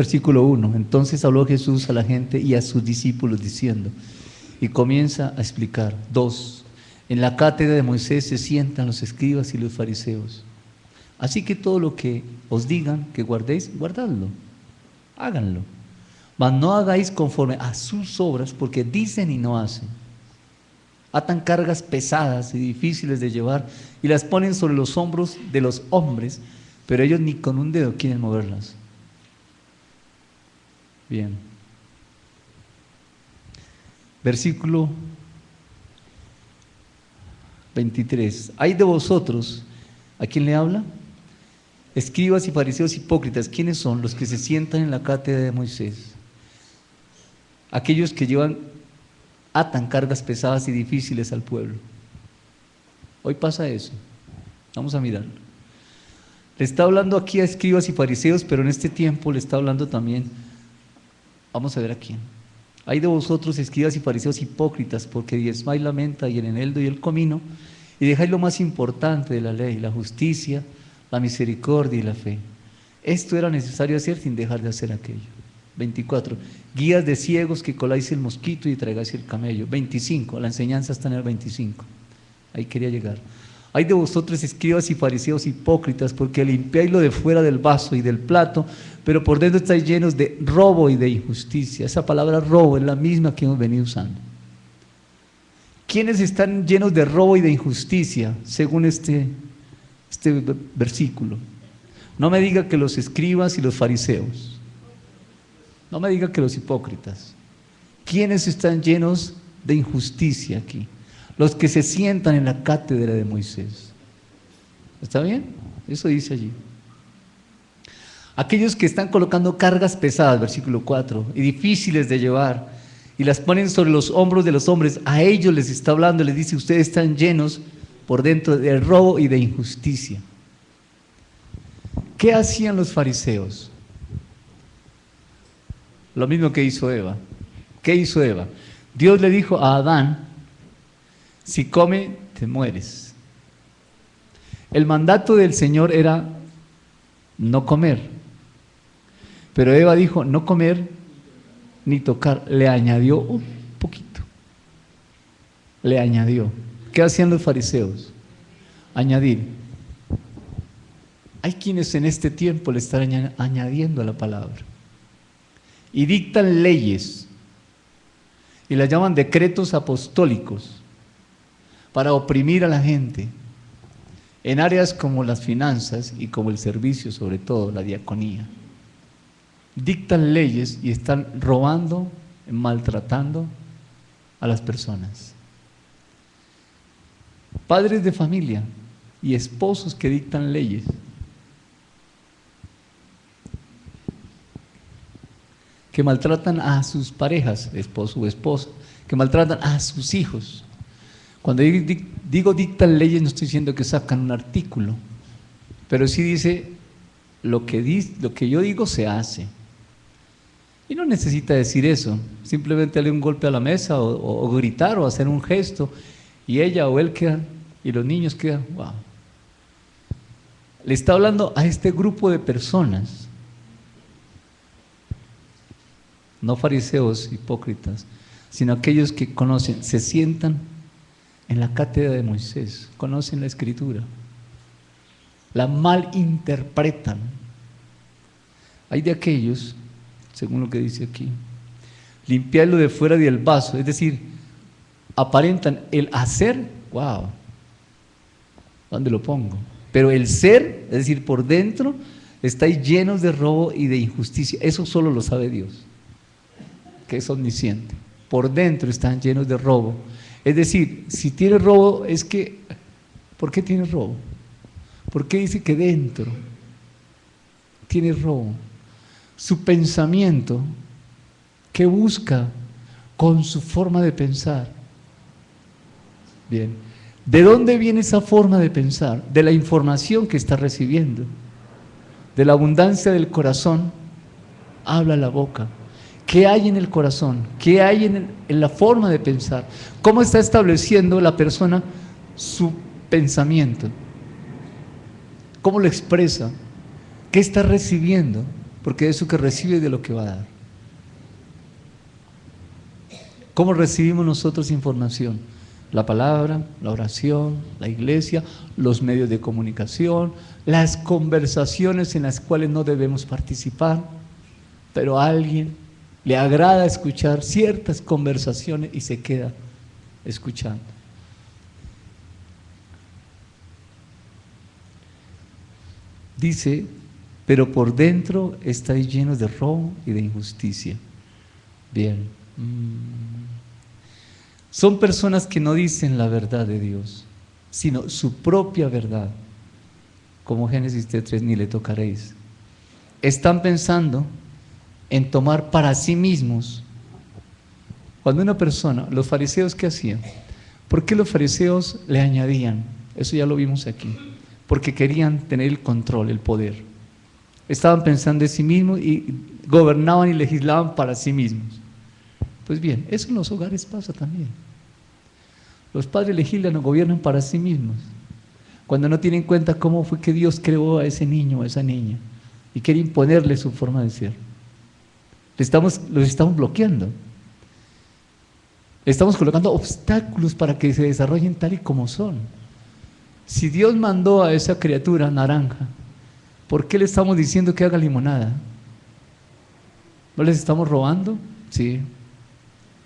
versículo 1. Entonces habló Jesús a la gente y a sus discípulos diciendo, y comienza a explicar. 2. En la cátedra de Moisés se sientan los escribas y los fariseos. Así que todo lo que os digan que guardéis, guardadlo, háganlo. Mas no hagáis conforme a sus obras, porque dicen y no hacen. Atan cargas pesadas y difíciles de llevar y las ponen sobre los hombros de los hombres, pero ellos ni con un dedo quieren moverlas. Bien. Versículo 23. Hay de vosotros, ¿a quién le habla? Escribas y fariseos hipócritas. ¿Quiénes son? Los que se sientan en la cátedra de Moisés. Aquellos que atan cargas pesadas y difíciles al pueblo. Hoy pasa eso. Vamos a mirarlo. Le está hablando aquí a escribas y fariseos, pero en este tiempo le está hablando también, vamos a ver a quién. Hay de vosotros, escribas y fariseos hipócritas, porque diezmáis la menta y el eneldo y el comino, y dejáis lo más importante de la ley, la justicia, la misericordia y la fe. Esto era necesario hacer sin dejar de hacer aquello. 24. Guías de ciegos que coláis el mosquito y traigáis el camello. 25. La enseñanza está en el 25. Ahí quería llegar. Hay de vosotros, escribas y fariseos hipócritas, porque limpiáis lo de fuera del vaso y del plato, pero por dentro estáis llenos de robo y de injusticia. Esa palabra robo es la misma que hemos venido usando. ¿Quiénes están llenos de robo y de injusticia, según este versículo? No me diga que los escribas y los fariseos. No me diga que los hipócritas. ¿Quiénes están llenos de injusticia aquí? Los que se sientan en la cátedra de Moisés. ¿Está bien? Eso dice allí. Aquellos que están colocando cargas pesadas, versículo 4, y difíciles de llevar, y las ponen sobre los hombros de los hombres, a ellos les está hablando, les dice, ustedes están llenos por dentro de robo y de injusticia. ¿Qué hacían los fariseos? Lo mismo que hizo Eva. ¿Qué hizo Eva? Dios le dijo a Adán, si come, te mueres. El mandato del Señor era no comer. Pero Eva dijo, no comer ni tocar. Le añadió un poquito. Le añadió. ¿Qué hacían los fariseos? Añadir. Hay quienes en este tiempo le están añadiendo a la palabra. Y dictan leyes. Y las llaman decretos apostólicos. Para oprimir a la gente. En áreas como las finanzas y como el servicio, sobre todo la diaconía. Dictan leyes y están robando, maltratando a las personas. Padres de familia y esposos que dictan leyes. Que maltratan a sus parejas, esposo o esposa, que maltratan a sus hijos. Cuando digo dictan leyes, no estoy diciendo que sacan un artículo, pero sí dice lo que yo digo se hace. Y no necesita decir eso, simplemente darle un golpe a la mesa o gritar o hacer un gesto y ella o él quedan, y los niños quedan, wow. Le está hablando a este grupo de personas, no fariseos hipócritas, sino aquellos que conocen, se sientan en la cátedra de Moisés, conocen la escritura, la malinterpretan. Hay de aquellos, según lo que dice aquí, limpiarlo de fuera del vaso, es decir, aparentan el hacer, wow, ¿dónde lo pongo? Pero el ser, es decir, por dentro, estáis llenos de robo y de injusticia. Eso solo lo sabe Dios, que es omnisciente. Por dentro están llenos de robo. Es decir, si tiene robo, es que, ¿por qué tiene robo? ¿Por qué dice que dentro tiene robo? Su pensamiento, ¿qué busca con su forma de pensar? Bien, ¿de dónde viene esa forma de pensar? De la información que está recibiendo. De la abundancia del corazón, habla la boca. ¿Qué hay en el corazón? ¿Qué hay en la forma de pensar? ¿Cómo está estableciendo la persona su pensamiento? ¿Cómo lo expresa? ¿Qué está recibiendo? porque de eso que recibe de lo que va a dar. ¿Cómo recibimos nosotros información? La palabra, la oración, la iglesia, los medios de comunicación, las conversaciones en las cuales no debemos participar, pero a alguien le agrada escuchar ciertas conversaciones y se queda escuchando. Dice, pero por dentro estáis llenos de robo y de injusticia. Bien. Son personas que no dicen la verdad de Dios, sino su propia verdad. Como Génesis 3, ni le tocaréis. Están pensando en tomar para sí mismos. Cuando una persona, los fariseos, ¿qué hacían? ¿Por qué los fariseos le añadían? Eso ya lo vimos aquí. Porque querían tener el control, el poder. Estaban pensando en sí mismos y gobernaban y legislaban para sí mismos. Pues bien, eso en los hogares pasa también. Los padres legislan o gobiernan para sí mismos, cuando no tienen en cuenta cómo fue que Dios creó a ese niño o a esa niña y quiere imponerle su forma de ser. Los estamos bloqueando. Le estamos colocando obstáculos para que se desarrollen tal y como son. Si Dios mandó a esa criatura naranja, ¿por qué le estamos diciendo que haga limonada? ¿No les estamos robando? Sí.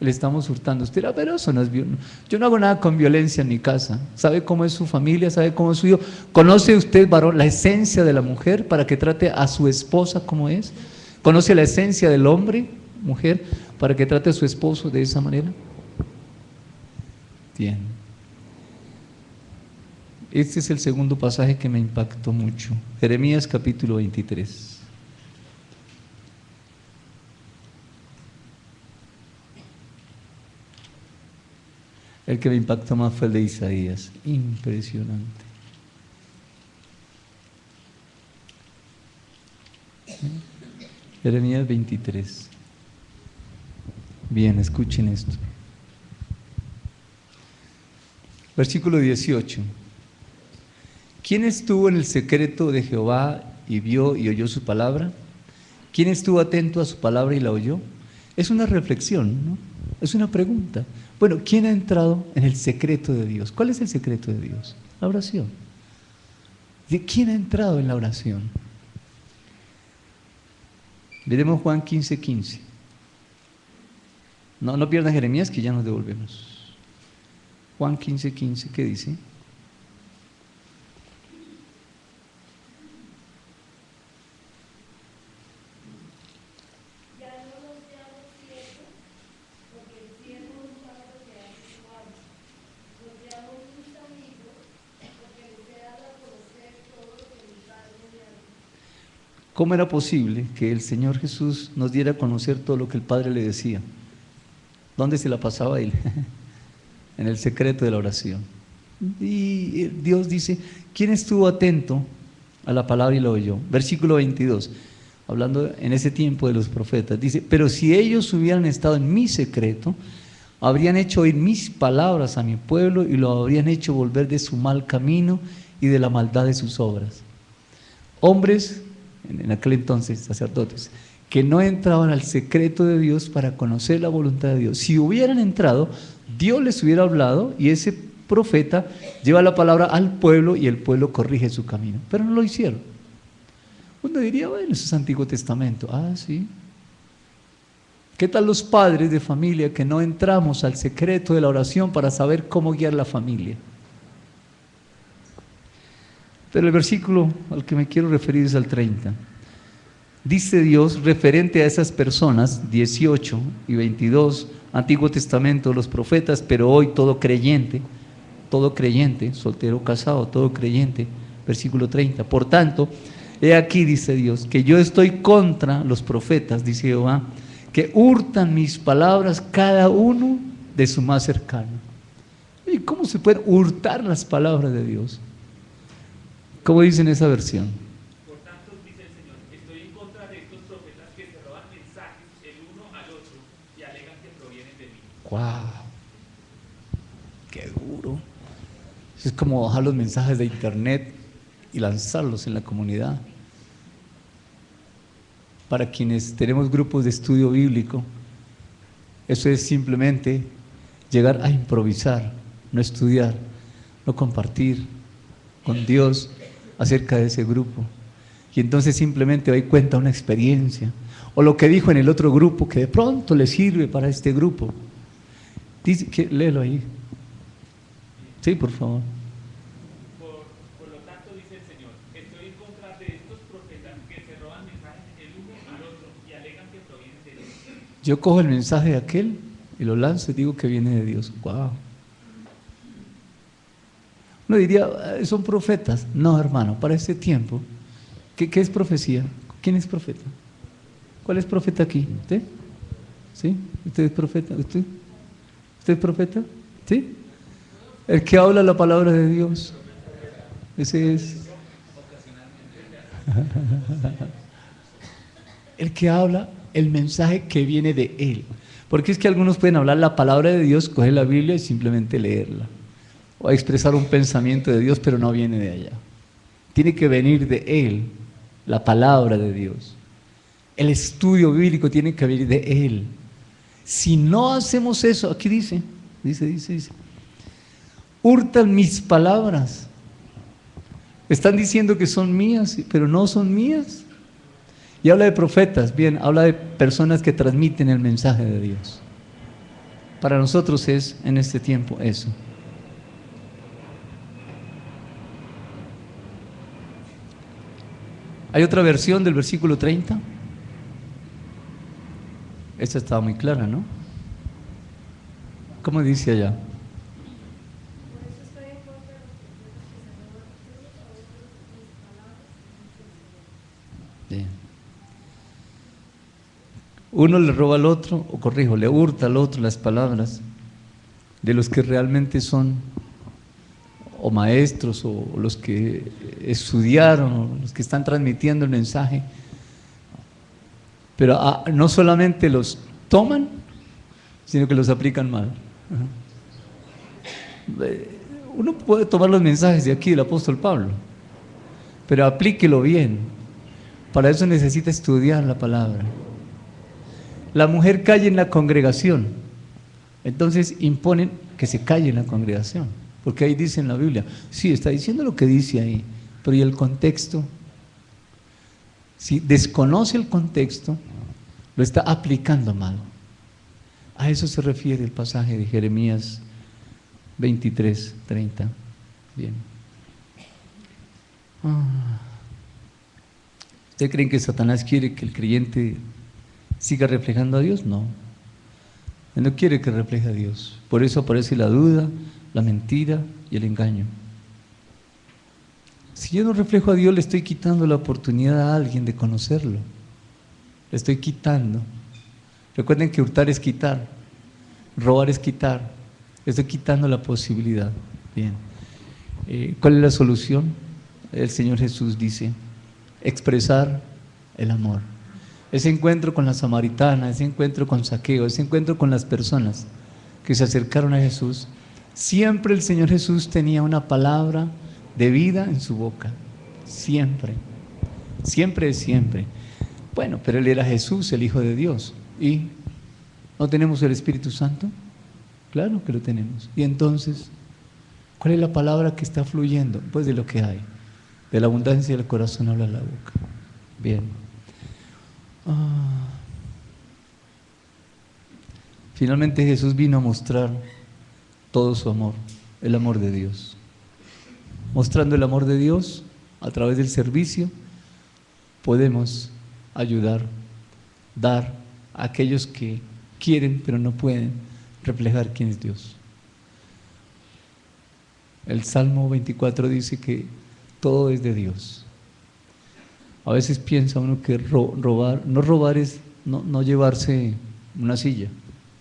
Le estamos hurtando. Usted dirá, pero eso no es violencia. Yo no hago nada con violencia en mi casa. ¿Sabe cómo es su familia? ¿Sabe cómo es su hijo? ¿Conoce usted, varón, la esencia de la mujer para que trate a su esposa como es? ¿Conoce la esencia del hombre, mujer, para que trate a su esposo de esa manera? Bien. Este es el segundo pasaje que me impactó mucho. Jeremías capítulo 23. El que me impactó más fue el de Isaías. Impresionante. Jeremías 23. Bien, escuchen esto. Versículo 18. ¿Quién estuvo en el secreto de Jehová y vio y oyó su palabra? ¿Quién estuvo atento a su palabra y la oyó? Es una reflexión, ¿no? Es una pregunta. Bueno, ¿quién ha entrado en el secreto de Dios? ¿Cuál es el secreto de Dios? La oración. ¿De quién ha entrado en la oración? Veremos Juan 15:15. No pierdan Jeremías, que ya nos devolvemos. Juan 15:15, ¿qué dice? ¿Cómo era posible que el Señor Jesús nos diera a conocer todo lo que el Padre le decía? ¿Dónde se la pasaba él? En el secreto de la oración. Y Dios dice, ¿quién estuvo atento a la palabra y lo oyó? Versículo 22, hablando en ese tiempo de los profetas, dice, pero si ellos hubieran estado en mi secreto, habrían hecho oír mis palabras a mi pueblo y lo habrían hecho volver de su mal camino y de la maldad de sus obras. Hombres, en aquel entonces sacerdotes, que no entraban al secreto de Dios para conocer la voluntad de Dios. Si hubieran entrado, Dios les hubiera hablado y ese profeta lleva la palabra al pueblo y el pueblo corrige su camino, pero no lo hicieron. Uno diría, bueno, eso es Antiguo Testamento. Ah, sí. ¿Qué tal los padres de familia que no entramos al secreto de la oración para saber cómo guiar la familia? Pero el versículo al que me quiero referir es al 30. Dice Dios referente a esas personas, 18 y 22, Antiguo Testamento, los profetas, pero hoy todo creyente, soltero, casado, todo creyente, versículo 30. Por tanto, he aquí, dice Dios, que yo estoy contra los profetas, dice Jehová, que hurtan mis palabras cada uno de su más cercano. ¿Y cómo se pueden hurtar las palabras de Dios? ¿Cómo dice en esa versión? Por tanto, dice el Señor, estoy en contra de estos profetas que se roban mensajes el uno al otro y alegan que provienen de mí. ¡Guau! ¡Qué duro! Es como bajar los mensajes de internet y lanzarlos en la comunidad. para quienes tenemos grupos de estudio bíblico, eso es simplemente llegar a improvisar, no estudiar, no compartir con Dios acerca de ese grupo. Y entonces simplemente hoy cuenta una experiencia, o lo que dijo en el otro grupo, que de pronto le sirve para este grupo. Dice que, léelo ahí. Sí, por favor. Por lo tanto, dice el Señor, estoy en contra de estos profetas que se roban mensajes el uno al otro y alegan que provienen de Dios. Yo cojo el mensaje de aquel y lo lanzo y digo que viene de Dios. ¡Wow! Uno diría, son profetas. No, hermano, para este tiempo, ¿qué es profecía? ¿Quién es profeta? ¿Cuál es profeta aquí? ¿Usted? ¿Sí? ¿Usted es profeta? ¿Usted es profeta? ¿Sí? El que habla la palabra de Dios. Ese es. El que habla el mensaje que viene de Él. Porque es que algunos pueden hablar la palabra de Dios, coger la Biblia y simplemente leerla. O expresar un pensamiento de Dios, pero no viene de allá. Tiene que venir de Él, la palabra de Dios. El estudio bíblico tiene que venir de Él. Si no hacemos eso, aquí dice, hurtan mis palabras. Están diciendo que son mías, pero no son mías. Y habla de profetas, bien, habla de personas que transmiten el mensaje de Dios. Para nosotros es, en este tiempo, eso. ¿Hay otra versión del versículo 30? Esta estaba muy clara, ¿no? ¿Cómo dice allá? Por eso estoy en contra de los profetas que se roban unos a otros mis palabras, Bien. Uno le roba al otro, o corrijo, le hurta al otro las palabras de los que realmente son o maestros o los que estudiaron o los que están transmitiendo el mensaje, pero no solamente los toman, sino que los aplican mal. Uno puede tomar los mensajes de aquí del apóstol Pablo, pero aplíquelo bien. Para eso necesita estudiar la palabra. La mujer calla en la congregación, entonces imponen que se calle en la congregación, porque ahí dice en la Biblia, sí, está diciendo lo que dice ahí, pero ¿y el contexto? Si desconoce el contexto, lo está aplicando mal. A eso se refiere el pasaje de Jeremías 23:30. Bien. ¿Ustedes creen que Satanás quiere que el creyente siga reflejando a Dios? No. Él no quiere que refleje a Dios. Por eso aparece la duda, la mentira y el engaño. Si yo no reflejo a Dios, le estoy quitando la oportunidad a alguien de conocerlo. Le estoy quitando. Recuerden que hurtar es quitar, robar es quitar. Le estoy quitando la posibilidad. Bien. ¿Cuál es la solución? El Señor Jesús dice, expresar el amor. Ese encuentro con la samaritana, ese encuentro con Zaqueo, ese encuentro con las personas que se acercaron a Jesús, siempre el Señor Jesús tenía una palabra de vida en su boca. Siempre. Siempre, siempre. Bueno, pero Él era Jesús, el Hijo de Dios. ¿Y no tenemos el Espíritu Santo? Claro que lo tenemos. Y entonces, ¿cuál es la palabra que está fluyendo? Pues de lo que hay. De la abundancia del corazón habla la boca. Bien. Finalmente Jesús vino a mostrar todo su amor, el amor de Dios. Mostrando el amor de Dios a través del servicio, podemos ayudar, dar a aquellos que quieren pero no pueden reflejar quién es Dios. El Salmo 24 dice que todo es de Dios. A veces piensa uno que robar es no llevarse una silla,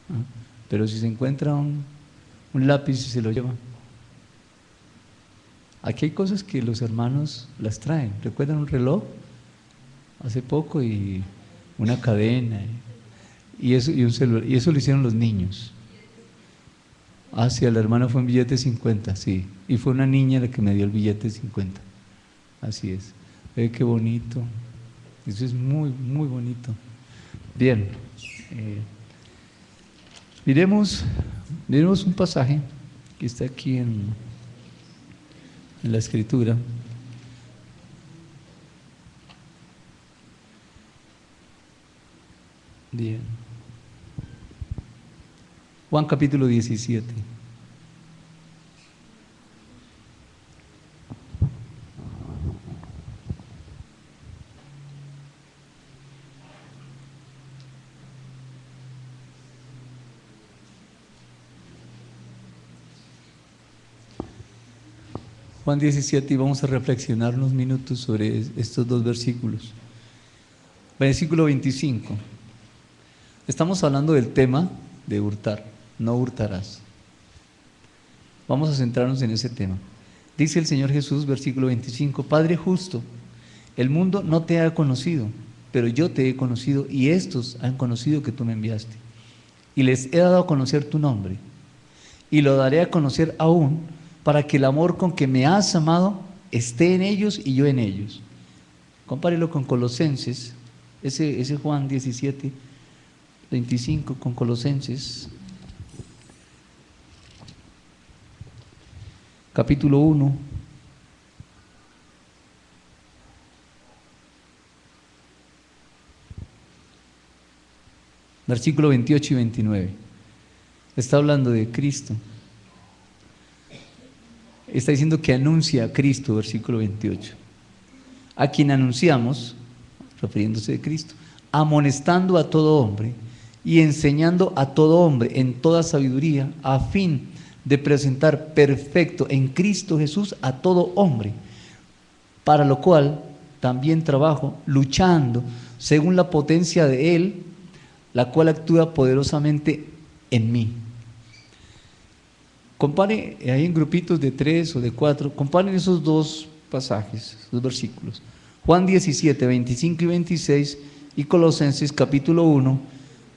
¿no? Pero si se encuentra un lápiz y se lo lleva. Aquí hay cosas que los hermanos las traen. ¿Recuerdan un reloj? Hace poco, y una cadena y un celular, y eso lo hicieron los niños. Sí, a la hermana fue un billete de 50, sí, y fue una niña la que me dio el billete de 50. Así es. Qué bonito. Eso es muy, muy bonito. Bien, miremos un pasaje que está aquí en la Escritura. Bien. Juan capítulo 17. Juan 17, y vamos a reflexionar unos minutos sobre estos dos versículos. Versículo 25. Estamos hablando del tema de hurtar, no hurtarás. Vamos a centrarnos en ese tema. Dice el Señor Jesús, versículo 25, Padre justo, el mundo no te ha conocido, pero yo te he conocido y estos han conocido que tú me enviaste. Y les he dado a conocer tu nombre y lo daré a conocer aún para que el amor con que me has amado esté en ellos y yo en ellos. Compárelo con Colosenses, ese Juan 17, 25 con Colosenses, capítulo 1, versículo 28 y 29. Está hablando de Cristo. Está diciendo que anuncia a Cristo, versículo 28. A quien anunciamos, refiriéndose de Cristo, amonestando a todo hombre y enseñando a todo hombre en toda sabiduría, a fin de presentar perfecto en Cristo Jesús a todo hombre, para lo cual también trabajo, luchando según la potencia de Él, la cual actúa poderosamente en mí. Compare, ahí en grupitos de 3 o de 4, comparen esos dos pasajes, dos versículos. Juan 17, 25 y 26 y Colosenses capítulo 1,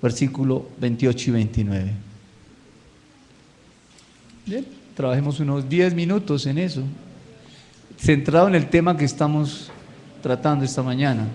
versículo 28 y 29. Bien, trabajemos unos 10 minutos en eso, centrado en el tema que estamos tratando esta mañana.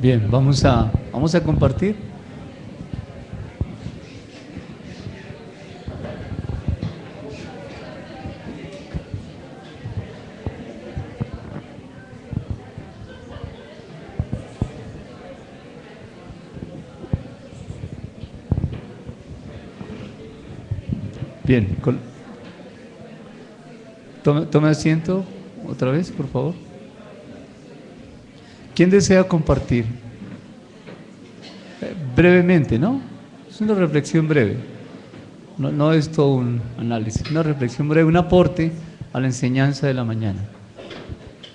Bien, vamos a compartir. Bien, tome asiento otra vez, por favor. ¿Quién desea compartir? Brevemente, ¿no? Es una reflexión breve. No es todo un análisis, una reflexión breve, un aporte a la enseñanza de la mañana.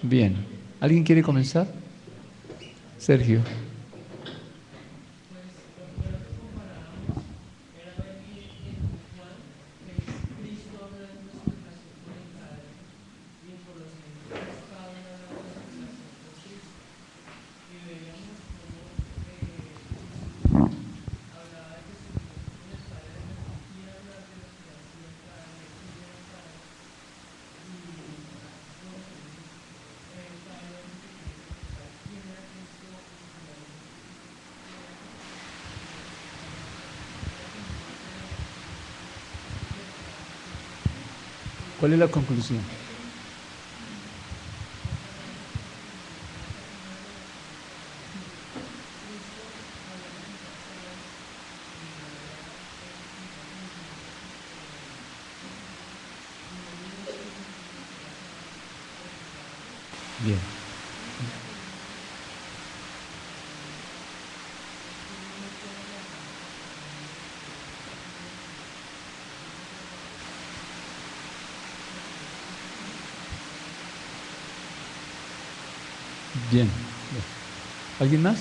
Bien, ¿alguien quiere comenzar? Sergio. ¿Cuál es la conclusión? Bien. Bien. ¿Alguien más?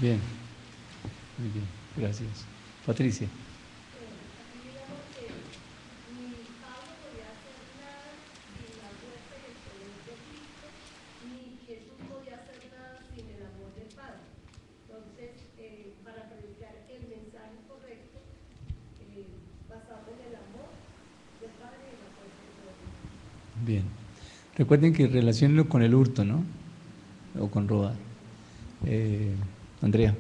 Bien. Muy bien. Gracias. Patricia. Aquí digamos que ni Pablo podía hacer nada sin la muerte y el poder de Cristo, ni Jesús podía hacer nada sin el amor del Padre. Entonces, para predicar el mensaje correcto, basado en el amor del Padre y en la fuerza del Padre. Bien. Recuerden que relaciónenlo con el hurto, ¿no? O con robar. Andrea.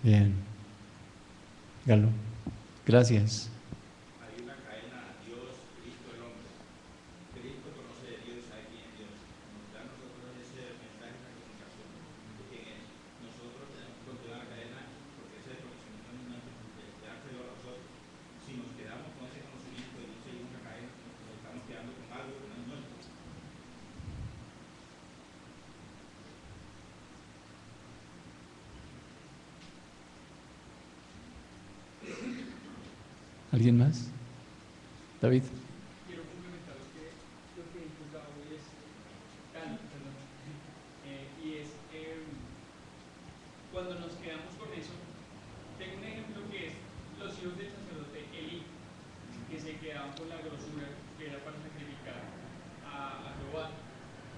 Bien. Galo. Gracias. Hay una cadena Dios, Cristo, el hombre. Cristo conoce de Dios, sabe quién es Dios. Nos da a nosotros ese mensaje, esa comunicación de quién es. Nosotros tenemos que continuar la cadena porque ese conocimiento no es dárselo a nosotros. Si nos quedamos con ese conocimiento y no seguimos la cadena, nos estamos ¿Alguien más? David. Quiero complementar lo que dijo Gabo y es, perdón, y es cuando nos quedamos con eso. Tengo un ejemplo que es los hijos del sacerdote Elí, que se quedaban con la grosura que era para sacrificar a Jehová.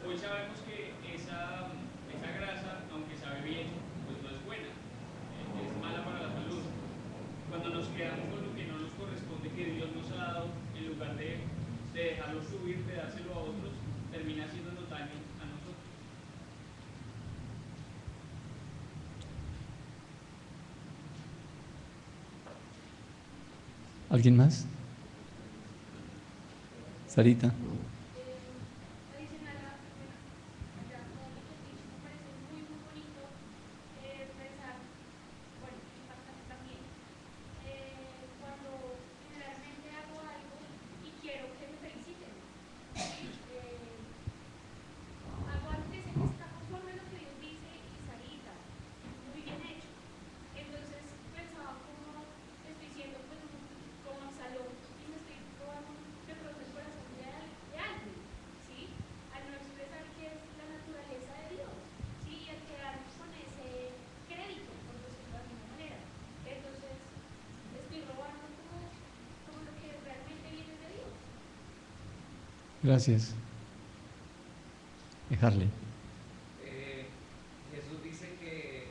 Hoy sabemos que esa grasa, aunque sabe bien, pues no es buena, es mala para la salud. Cuando nos quedamos con lo que no nos corresponde, que Dios nos ha dado, en lugar de dejarlo subir, de dárselo a otros, termina haciéndonos daño a nosotros. ¿Alguien más? Sarita. Adicional a, bueno, ya todo lo que has dicho, me parece muy, muy bonito pensar, bueno, impactante también, cuando generalmente hago algo y quiero que me feliciten. ¿Sí? Hago algo que sé que está conforme a lo que Dios dice y Sarita, muy bien hecho. Entonces pensaba como estoy siendo pues como Absalón y me estoy robando de pronto el corazón de alguien, ¿sí? Al no expresar qué es la naturaleza de Dios, ¿sí? Y al quedarnos con ese crédito, por decirlo de alguna manera. Entonces estoy robando como lo que realmente viene de Dios. Gracias. Dejarle. Jesús dice que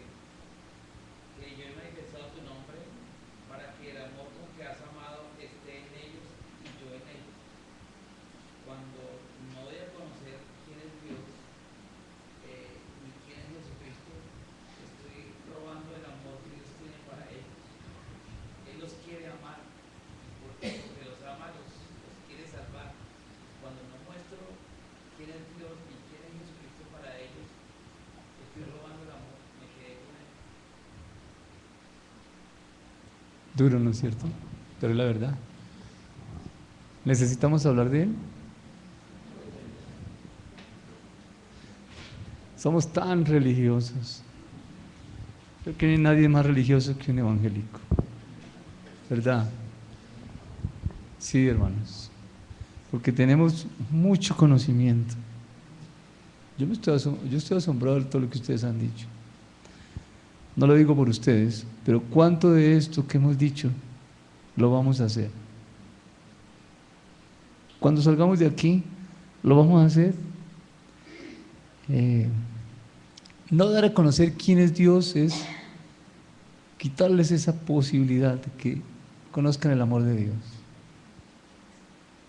yo he manifestado tu nombre para que el amor con que has amado esté en ellos y yo en ellos. Cuando no doy a conocer quién es Dios ni quién es Jesucristo, estoy robando el amor que Dios tiene para ellos. Él los quiere amar porque los ama, los quiere salvar. Cuando no muestro quién es Dios y quién es Jesucristo para ellos, estoy robando el amor, me quedé con él. Duro, ¿no es cierto? Pero es la verdad. ¿Necesitamos hablar de él? Somos tan religiosos. Creo que no hay nadie más religioso que un evangélico. ¿Verdad? Sí, hermanos. Porque tenemos mucho conocimiento. Yo estoy asombrado de todo lo que ustedes han dicho. No lo digo por ustedes, pero ¿cuánto de esto que hemos dicho lo vamos a hacer? Cuando salgamos de aquí, lo vamos a hacer. No dar a conocer quién es Dios es quitarles esa posibilidad de que conozcan el amor de Dios.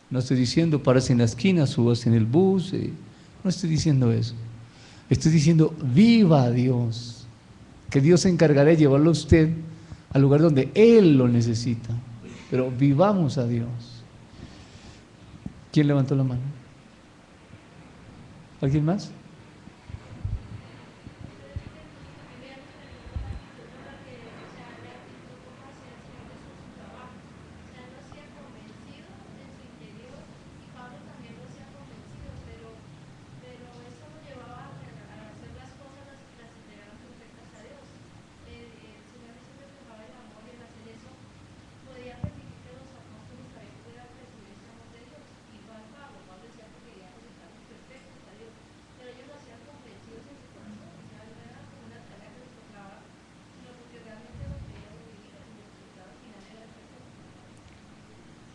No estoy diciendo pares en la esquina, subas en el bus, no estoy diciendo eso. Estoy diciendo viva a Dios, que Dios se encargará de llevarlo a usted al lugar donde Él lo necesita, pero vivamos a Dios. ¿Quién levantó la mano? ¿Alguien más?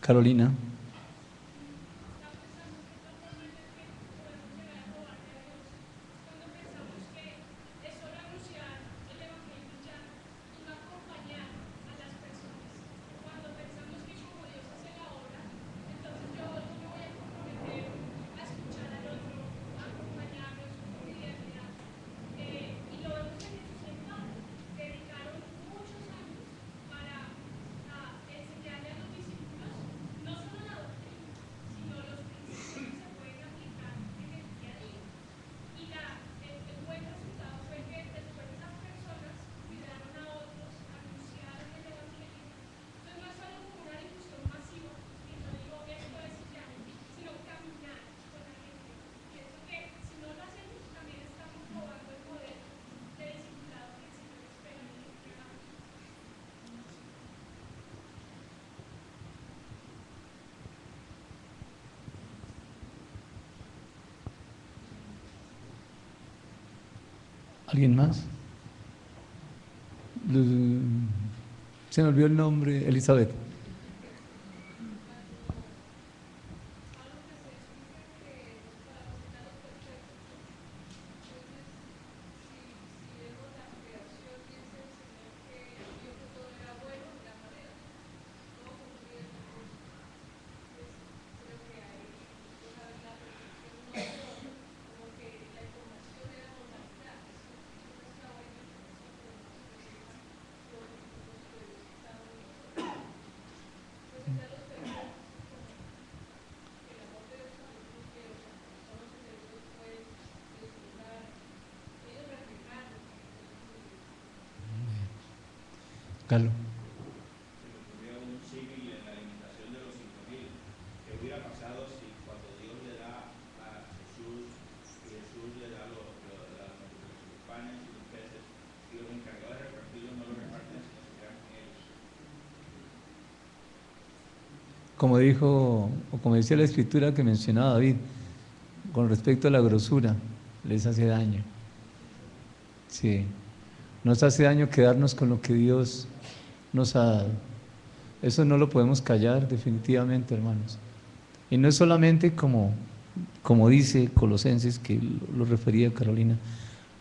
Carolina. ¿Alguien más? Se me olvidó el nombre, Elizabeth. Galo. Se me ocurrió un símil en la alimentación de los 5.000. ¿Qué hubiera pasado si cuando Dios le da a Jesús, y Jesús le da los panes y los peces, y los encargados de repartirlos no los reparten, sino se quedan con ellos? Como dijo, o como decía la escritura que mencionaba David, con respecto a la grosura, les hace daño. Sí, nos hace daño quedarnos con lo que Dios nos ha dado. Eso no lo podemos callar definitivamente, hermanos. Y no es solamente como dice Colosenses, que lo refería Carolina,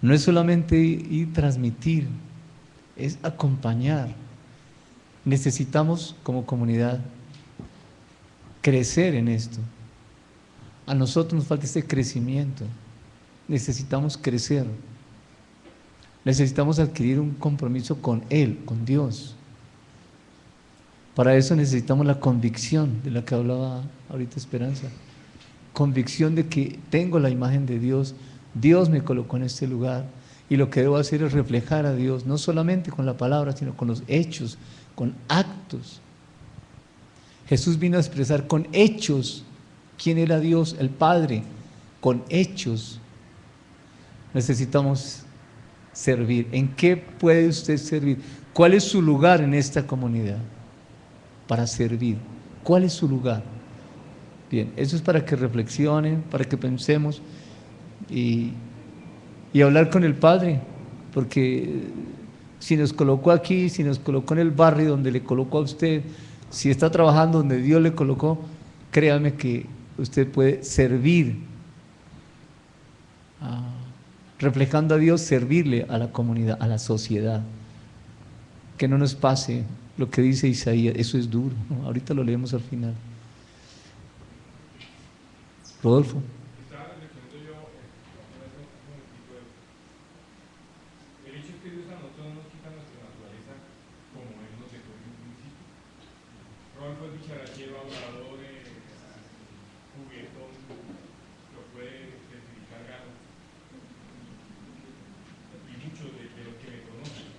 no es solamente ir transmitir, es acompañar. Necesitamos como comunidad crecer en esto. A nosotros nos falta este crecimiento. Necesitamos crecer. Necesitamos adquirir un compromiso con Él, con Dios. Para eso necesitamos la convicción de la que hablaba ahorita Esperanza. Convicción de que tengo la imagen de Dios, Dios me colocó en este lugar y lo que debo hacer es reflejar a Dios, no solamente con la palabra, sino con los hechos, con actos. Jesús vino a expresar con hechos quién era Dios, el Padre, con hechos. Necesitamos servir. ¿En qué puede usted servir? ¿Cuál es su lugar en esta comunidad? Para servir. ¿Cuál es su lugar? Bien, eso es para que reflexionen, para que pensemos y hablar con el Padre, porque si nos colocó aquí, si nos colocó en el barrio donde le colocó a usted, si está trabajando donde Dios le colocó, créame que usted puede servir, reflejando a Dios, servirle a la comunidad, a la sociedad. Que no nos pase lo que dice Isaías, eso es duro, ¿no? Ahorita lo leemos al final. Rodolfo. Estaba reflexionando yo, un momentito, el hecho es que Dios a nosotros no nos quita nuestra naturaleza como Él nos dejó en un principio. Rodolfo es dicharachero, hablador, juguetón, lo puede certificar Galo, y muchos de los que me conocen.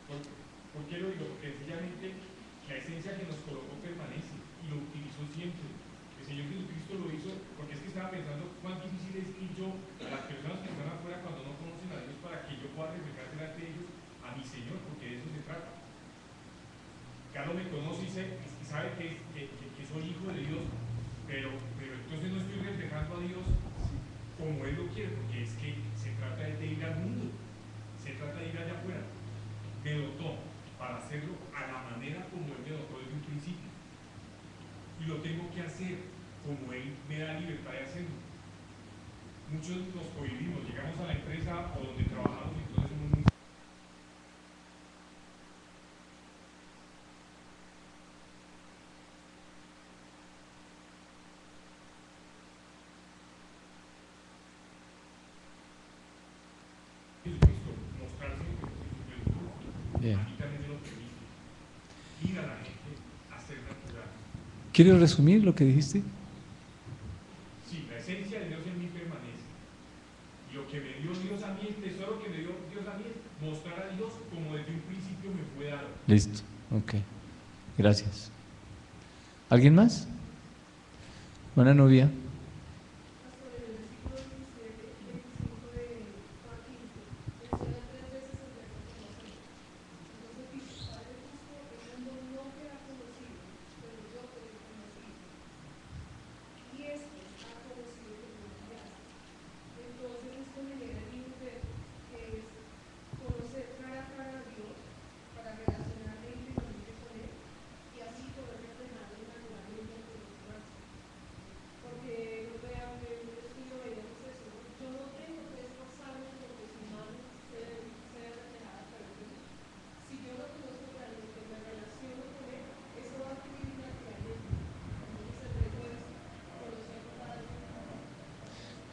¿Por qué lo digo? Porque sencillamente la esencia que nos colocó permanece y lo utilizó siempre. El Señor Jesucristo lo hizo porque es que estaba pensando cuán difícil es ir yo a las personas que están afuera cuando no conocen a Dios para que yo pueda reflejar delante de ellos a mi Señor, porque de eso se trata. Carlos me conoce y sabe que soy hijo de Dios, pero entonces no estoy reflejando a Dios como Él lo quiere, porque es que se trata de ir al mundo, se trata de ir allá afuera. Me dotó para hacerlo a la manera como Él me dotó desde un principio. Y lo tengo que hacer como Él me da libertad de hacerlo. Muchos nos cohibimos, llegamos a la empresa o donde trabajamos y entonces somos muy... Jesucristo, mostrarse en su Bien. a mí también me lo permite. Ir a la gente a ser natural. ¿Quieres resumir lo que dijiste? Sí, la esencia de Dios en mí permanece. Y lo que me dio Dios a mí, el tesoro que me dio Dios a mí es mostrar a Dios como desde un principio me fue dado. Listo, ok. Gracias. ¿Alguien más? Buena novia. Sobre el versículo 17, 25 de Juan 15, menciona 3 veces el verbo conocer. Entonces dice, Padre justo, el mundo no te ha conocido, pero yo te he conocido. Y esto ha conocido que tú me enviaste. Entonces esto genera libre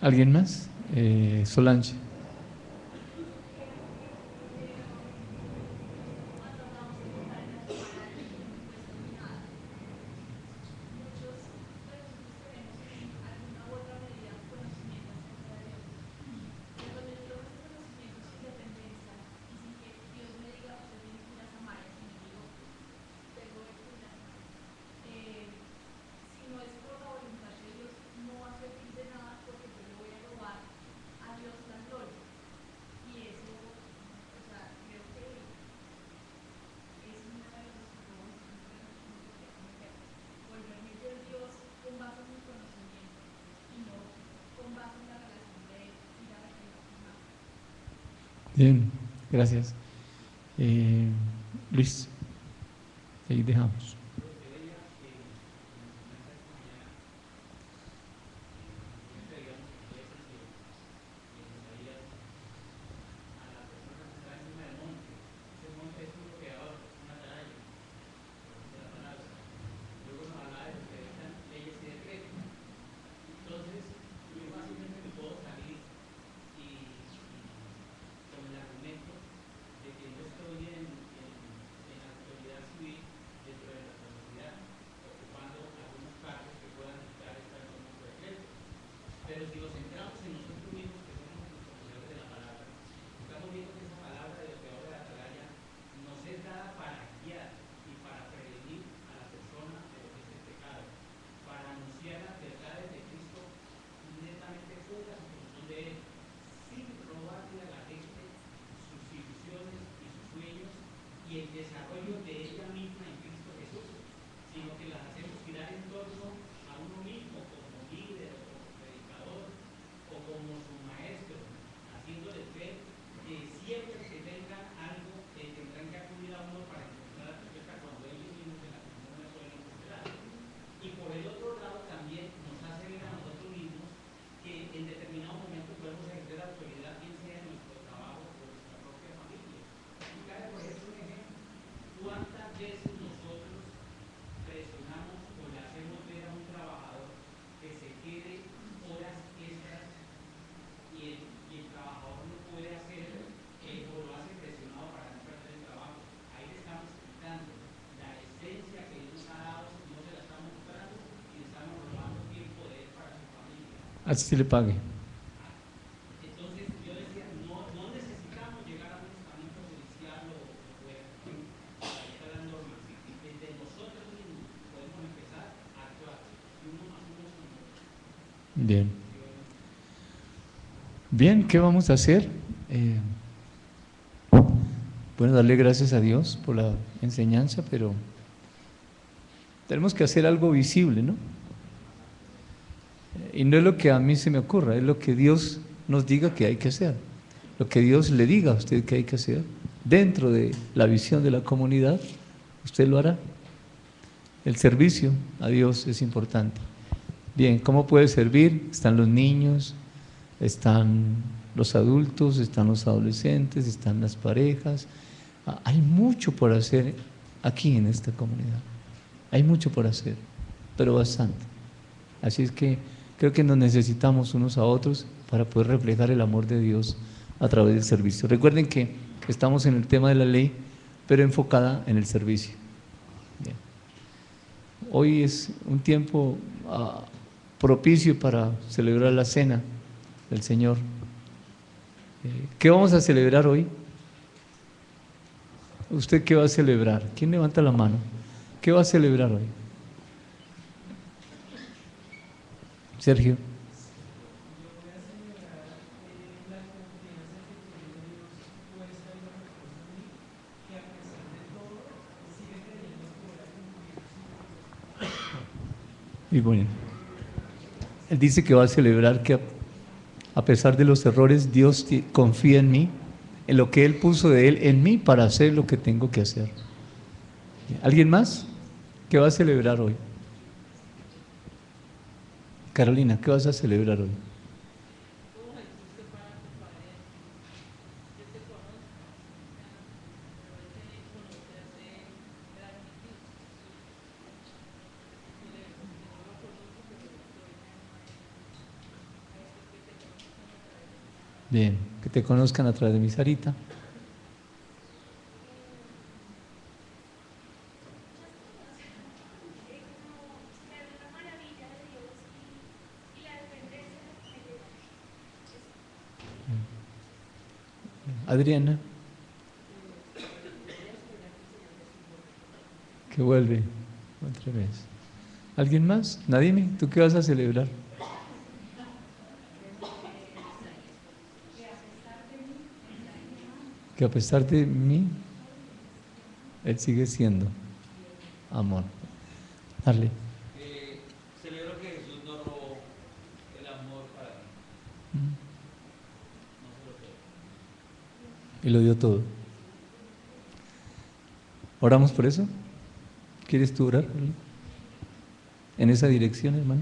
¿Alguien más? Solange. Bien, gracias. Luis, ahí dejamos. Pero si nos centramos en nosotros mismos, que somos los conocedores de la palabra, estamos viendo que esa palabra de los peores de la atalaya nos es dada para guiar y para prevenir a la persona de lo que es el pecado, para anunciar las verdades de Cristo netamente puras como son de Él, sin robarle a la gente sus ilusiones y sus sueños y el desarrollo de ella misma en Cristo Jesús, sino que las hacemos girar en torno a uno mismo como líder o como su maestro, haciéndoles ver que siempre que tengan algo tendrán que acudir a uno para encontrar la respuesta cuando ellos mismos en la no la pueden encontrar. Y por el otro lado también nos hace ver a nosotros mismos que en determinado momento podemos ejercer autoridad, bien sea en nuestro trabajo o en nuestra propia familia. Y cabe por ejemplo un ejemplo. ¿Cuántas veces nosotros presionamos o le hacemos ver a un trabajador que se quede horas extras y el trabajador no puede hacerlo o lo hace presionado para no perder el trabajo? Ahí le estamos quitando la esencia que Él nos ha dado, no se la estamos mostrando y le estamos robando tiempo de Él para su familia. Así le pague. Entonces yo decía, no necesitamos llegar a un estamento judicial o fuera para llegar a las normas. Desde nosotros mismos podemos empezar a actuar. Y uno más uno son dos. Bien. Bien, ¿qué vamos a hacer? Bueno, darle gracias a Dios por la enseñanza, pero tenemos que hacer algo visible, ¿no? Y no es lo que a mí se me ocurra, es lo que Dios nos diga que hay que hacer. Lo que Dios le diga a usted que hay que hacer, dentro de la visión de la comunidad, usted lo hará. El servicio a Dios es importante. Bien, ¿cómo puede servir? Están los niños, están los adultos, están los adolescentes, están las parejas. Hay mucho por hacer aquí en esta comunidad. Hay mucho por hacer, pero bastante. Así es que creo que nos necesitamos unos a otros para poder reflejar el amor de Dios a través del servicio. Recuerden que estamos en el tema de la ley, pero enfocada en el servicio. Bien. Hoy es un tiempo propicio para celebrar la cena del Señor. ¿Qué vamos a celebrar hoy? ¿Usted qué va a celebrar? ¿Quién levanta la mano? ¿Qué va a celebrar hoy? Sergio. Y bueno, él dice que va a celebrar que a pesar de los errores, Dios confía en mí, en lo que Él puso de Él en mí para hacer lo que tengo que hacer. ¿Alguien más? ¿Qué va a celebrar hoy? Carolina, ¿qué vas a celebrar hoy? Bien, que te conozcan a través de mi Sarita. Adriana, que vuelve otra vez. ¿Alguien más? Nadime, ¿tú qué vas a celebrar? Que a pesar de mí, Él sigue siendo amor. Dale. Celebro que Jesús no robó el amor para mí. No se lo quedó. Y lo dio todo. ¿Oramos por eso? ¿Quieres tú orar? En esa dirección, hermano.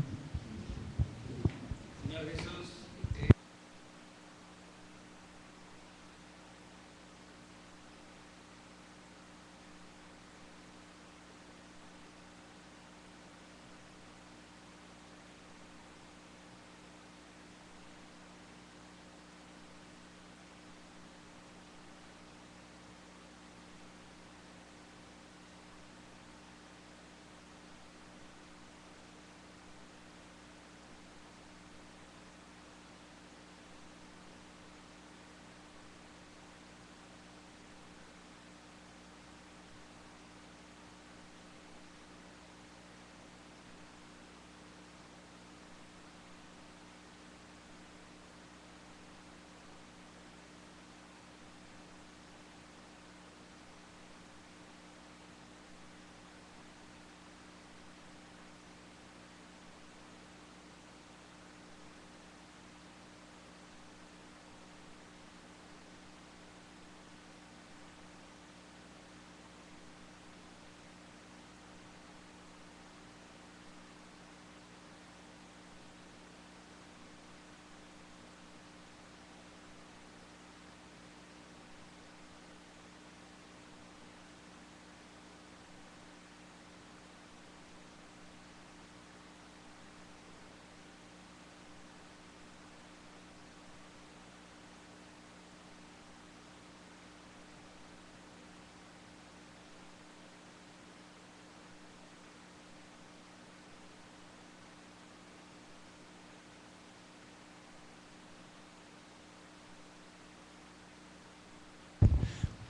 Señor Jesús,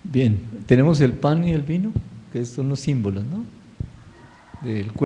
Bien, tenemos el pan y el vino, que son los símbolos, ¿no? Del cuerpo.